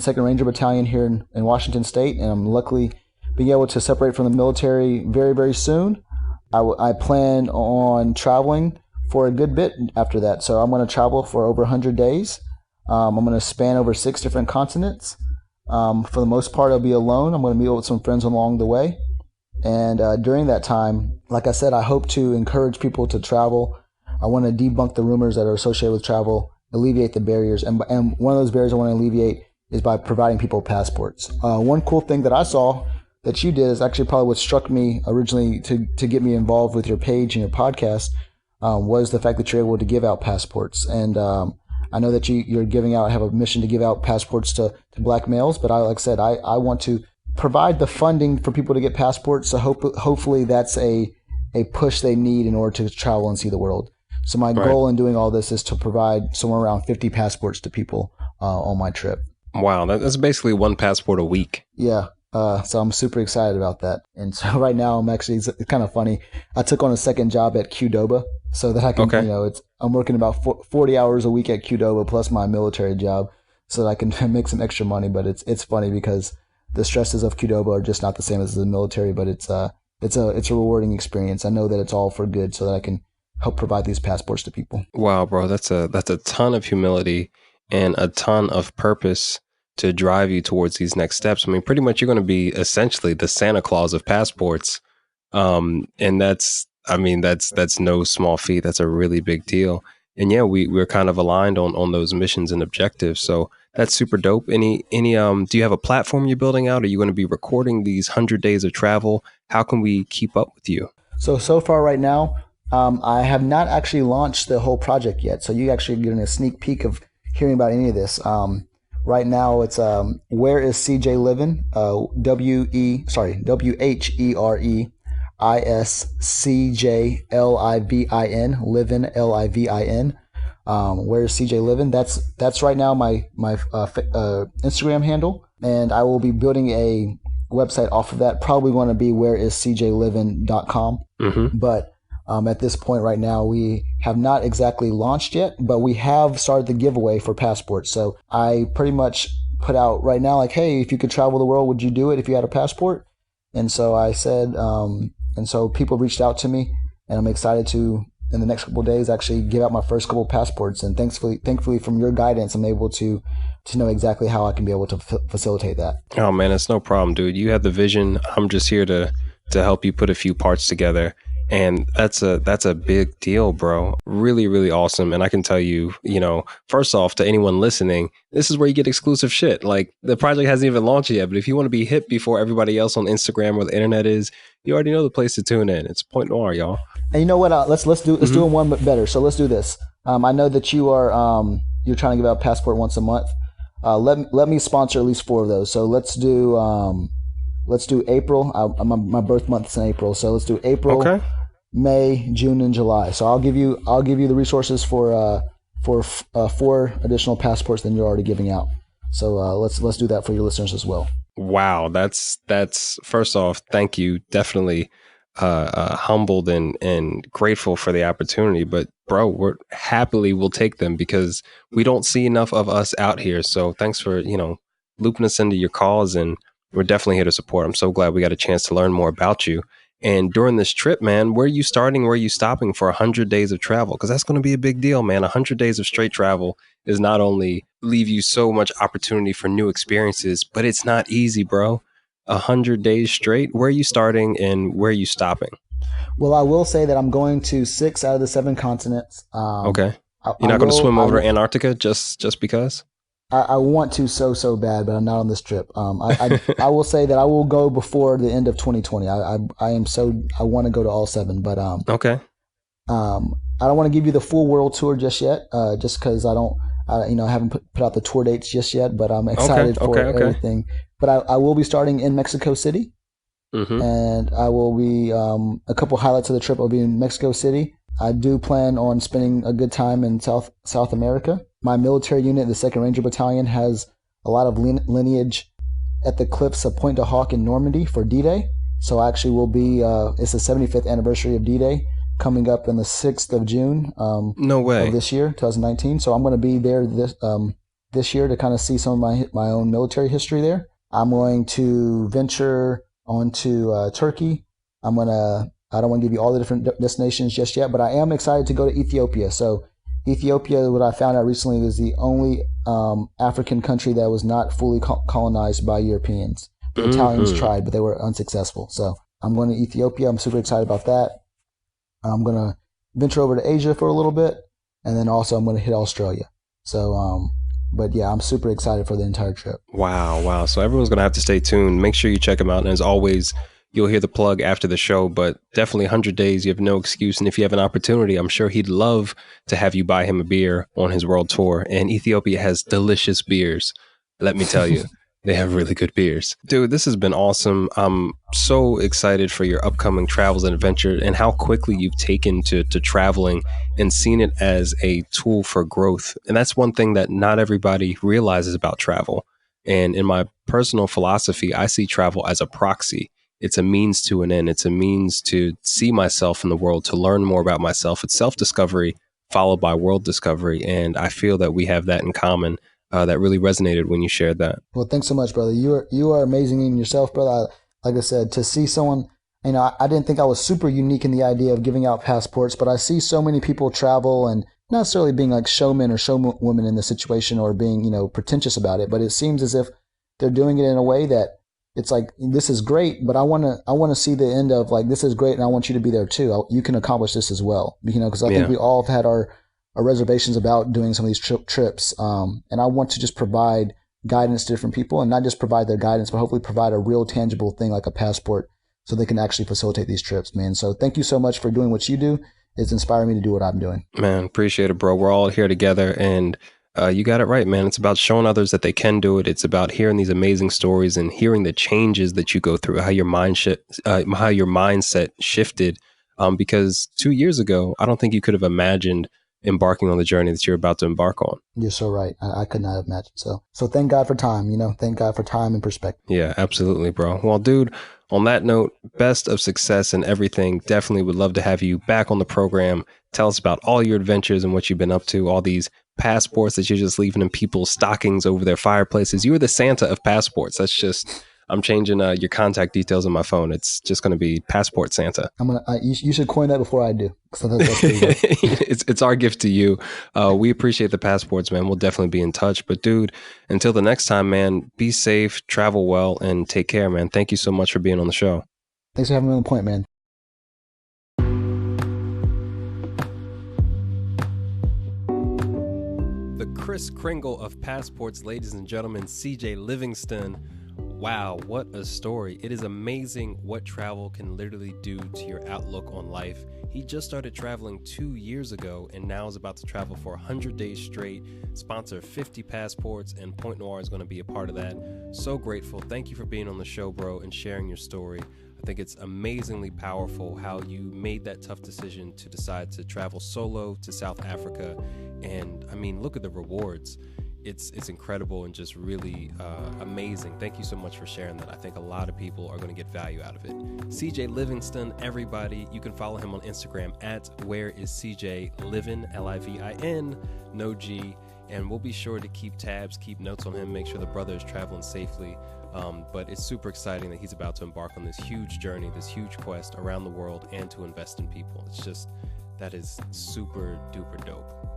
[SPEAKER 2] Second Ranger Battalion here in Washington State, and I'm luckily being able to separate from the military very, very soon. I plan on traveling for a good bit after that. So I'm going to travel for over 100 days. I'm going to span over 6 different continents. For the most part, I'll be alone. I'm going to meet with some friends along the way. And during that time, like I said, I hope to encourage people to travel. I want to debunk the rumors that are associated with travel, alleviate the barriers. And one of those barriers I want to alleviate is by providing people passports. One cool thing that I saw that you did is actually probably what struck me originally to get me involved with your page and your podcast was the fact that you're able to give out passports. And I know that you're have a mission to give out passports to black males, but like I said, I want to provide the funding for people to get passports. So hopefully that's a push they need in order to travel and see the world. So my goal in doing all this is to provide somewhere around 50 passports to people on my trip.
[SPEAKER 1] Wow, that's basically one passport a week.
[SPEAKER 2] Yeah. So I'm super excited about that. And so right now it's kind of funny. I took on a second job at Qdoba so that I can, I'm working about 40 hours a week at Qdoba plus my military job so that I can make some extra money. But it's funny because the stresses of Qdoba are just not the same as the military, but it's a rewarding experience. I know that it's all for good so that I can help provide these passports to people.
[SPEAKER 1] Wow, bro. That's a ton of humility and a ton of purpose to drive you towards these next steps. I mean, pretty much you're going to be essentially the Santa Claus of passports. And that's no small feat. That's a really big deal. And yeah, we're kind of aligned on those missions and objectives. So That's super dope. Any do you have a platform you're building out? Are you going to be recording these 100 days of travel? How can we keep up with you?
[SPEAKER 2] So far right now, I have not actually launched the whole project yet. So you actually getting a sneak peek of hearing about any of this. Right now it's where is CJ Living? WhereIsCJLivin, Livin. Where is CJ Living? That's right now my Instagram handle, and I will be building a website off of that. Probably going to be whereiscjliving.com.
[SPEAKER 1] Mm-hmm.
[SPEAKER 2] But at this point right now, we have not exactly launched yet, but we have started the giveaway for passports. So I pretty much put out right now, like, hey, if you could travel the world, would you do it if you had a passport? And so I said, and so people reached out to me, and I'm excited to, in the next couple of days, actually give out my first couple of passports. And thankfully, from your guidance, I'm able to know exactly how I can be able to facilitate that.
[SPEAKER 1] Oh man, it's no problem, dude. You have the vision. I'm just here to help you put a few parts together. And that's a big deal, bro. Really, really awesome. And I can tell you, first off, to anyone listening, this is where you get exclusive shit. Like, the project hasn't even launched yet, but if you want to be hip before everybody else on Instagram or the internet is, you already know the place to tune in. It's Point Noir, y'all.
[SPEAKER 2] And you know what? Let's do it one better. So let's do this. I know that you are you're trying to give out a passport once a month. Let me sponsor at least 4 of those. So let's do April. My birth month is in April, so let's do April,
[SPEAKER 1] okay.
[SPEAKER 2] May, June, and July. So I'll give you the resources for 4 additional passports than you're already giving out. So let's do that for your listeners as well.
[SPEAKER 1] Wow, that's first off, thank you. Definitely humbled and grateful for the opportunity. But bro, we'll take them because we don't see enough of us out here. So thanks for looping us into your cause, and we're definitely here to support. I'm so glad we got a chance to learn more about you. And during this trip, man, where are you starting? Where are you stopping for 100 days of travel? Because that's going to be a big deal, man. 100 days of straight travel is not only leave you so much opportunity for new experiences, but it's not easy, bro. 100 days straight. Where are you starting and where are you stopping?
[SPEAKER 2] Well, I will say that I'm going to 6 out of the 7 continents.
[SPEAKER 1] Okay. You're not going to swim over to Antarctica just because?
[SPEAKER 2] I want to so bad, but I'm not on this trip. I will say that I will go before the end of 2020. I want to go to all 7, but
[SPEAKER 1] okay.
[SPEAKER 2] I don't want to give you the full world tour just yet, just because I haven't put out the tour dates just yet. But I'm excited for everything. But I will be starting in Mexico City, and I will be a couple highlights of the trip. I'll be in Mexico City. I do plan on spending a good time in South America. My military unit, the 2nd Ranger Battalion, has a lot of lineage at the cliffs of Point Noir in Normandy for D-Day. So I actually will be, it's the 75th anniversary of D-Day coming up in the 6th of June.
[SPEAKER 1] No way.
[SPEAKER 2] Of this year, 2019. So I'm going to be there this year to kind of see some of my own military history there. I'm going to venture onto Turkey. I don't want to give you all the different destinations just yet, but I am excited to go to Ethiopia. So Ethiopia, what I found out recently, was the only African country that was not fully colonized by Europeans. The Italians tried, but they were unsuccessful. So I'm going to Ethiopia. I'm super excited about that. I'm going to venture over to Asia for a little bit, and then also I'm going to hit Australia. So, but yeah, I'm super excited for the entire trip.
[SPEAKER 1] Wow. So everyone's going to have to stay tuned. Make sure you check him out. And as always, you'll hear the plug after the show, but definitely 100 days, you have no excuse. And if you have an opportunity, I'm sure he'd love to have you buy him a beer on his world tour. And Ethiopia has delicious beers. Let me tell you, they have really good beers. Dude, this has been awesome. I'm so excited for your upcoming travels and adventure and how quickly you've taken to traveling and seen it as a tool for growth. And that's one thing that not everybody realizes about travel. And in my personal philosophy, I see travel as a proxy. It's a means to an end. It's a means to see myself in the world, to learn more about myself. It's self-discovery followed by world discovery. And I feel that we have that in common. That really resonated when you shared that.
[SPEAKER 2] Well, thanks so much, brother. You are amazing in yourself, brother. Like I said, to see someone, I didn't think I was super unique in the idea of giving out passports, but I see so many people travel and not necessarily being like showmen or showwomen in the situation or being, pretentious about it. But it seems as if they're doing it in a way that it's like, this is great, but I want to see the end of like, this is great, and I want you to be there too. You can accomplish this as well, because I think we all have had our reservations about doing some of these trips. And I want to just provide guidance to different people, and not just provide their guidance, but hopefully provide a real tangible thing like a passport so they can actually facilitate these trips, man. So thank you so much for doing what you do. It's inspiring me to do what I'm doing.
[SPEAKER 1] Man, appreciate it, bro. We're all here together, and you got it right, man. It's about showing others that they can do it. It's about hearing these amazing stories and hearing the changes that you go through, how your mindset shifted. Because 2 years ago, I don't think you could have imagined embarking on the journey that you're about to embark on.
[SPEAKER 2] You're so right. I could not have imagined. So thank God for time, thank God for time and perspective.
[SPEAKER 1] Yeah, absolutely, bro. Well, dude, on that note, best of success and everything. Definitely would love to have you back on the program. Tell us about all your adventures and what you've been up to, all these passports that you're just leaving in people's stockings over their fireplaces. You are the Santa of passports. That's just, I'm changing your contact details on my phone. It's just going to be Passport Santa.
[SPEAKER 2] You should coin that before I do. So
[SPEAKER 1] it's our gift to you. We appreciate the passports, man. We'll definitely be in touch. But dude, until the next time, man, be safe, travel well, and take care, man. Thank you so much for being on the show.
[SPEAKER 2] Thanks for having me on the point, man.
[SPEAKER 1] The Kris Kringle of passports, ladies and gentlemen, CJ Livingston. Wow, what a story. It is amazing what travel can literally do to your outlook on life. He just started traveling 2 years ago and now is about to travel for 100 days straight, sponsor 50 passports, and Point Noir is going to be a part of that. So grateful. Thank you for being on the show, bro, and sharing your story. I think it's amazingly powerful how you made that tough decision to decide to travel solo to South Africa. And I mean, look at the rewards. It's incredible and just really amazing. Thank you so much for sharing that. I think a lot of people are going to get value out of it. CJ Livingston, everybody, you can follow him on Instagram at whereiscjlivin, Livin, no G. And we'll be sure to keep tabs, keep notes on him, make sure the brother is traveling safely. But it's super exciting that he's about to embark on this huge journey, this huge quest around the world and to invest in people. It's just, that is super duper dope.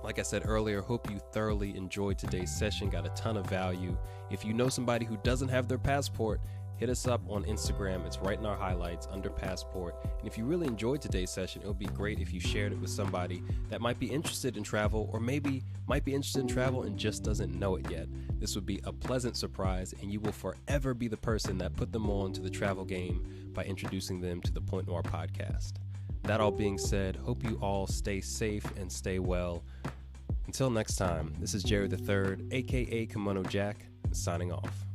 [SPEAKER 1] Like I said earlier, hope you thoroughly enjoyed today's session, got a ton of value. If you know somebody who doesn't have their passport, hit us up on Instagram. It's right in our highlights under passport. And if you really enjoyed today's session, it would be great if you shared it with somebody that might be interested in travel, or maybe might be interested in travel and just doesn't know it yet. This would be a pleasant surprise, and you will forever be the person that put them on to the travel game by introducing them to the Point Noir podcast. That all being said, hope you all stay safe and stay well. Until next time, this is Jerry III, aka Kimono Jack, signing off.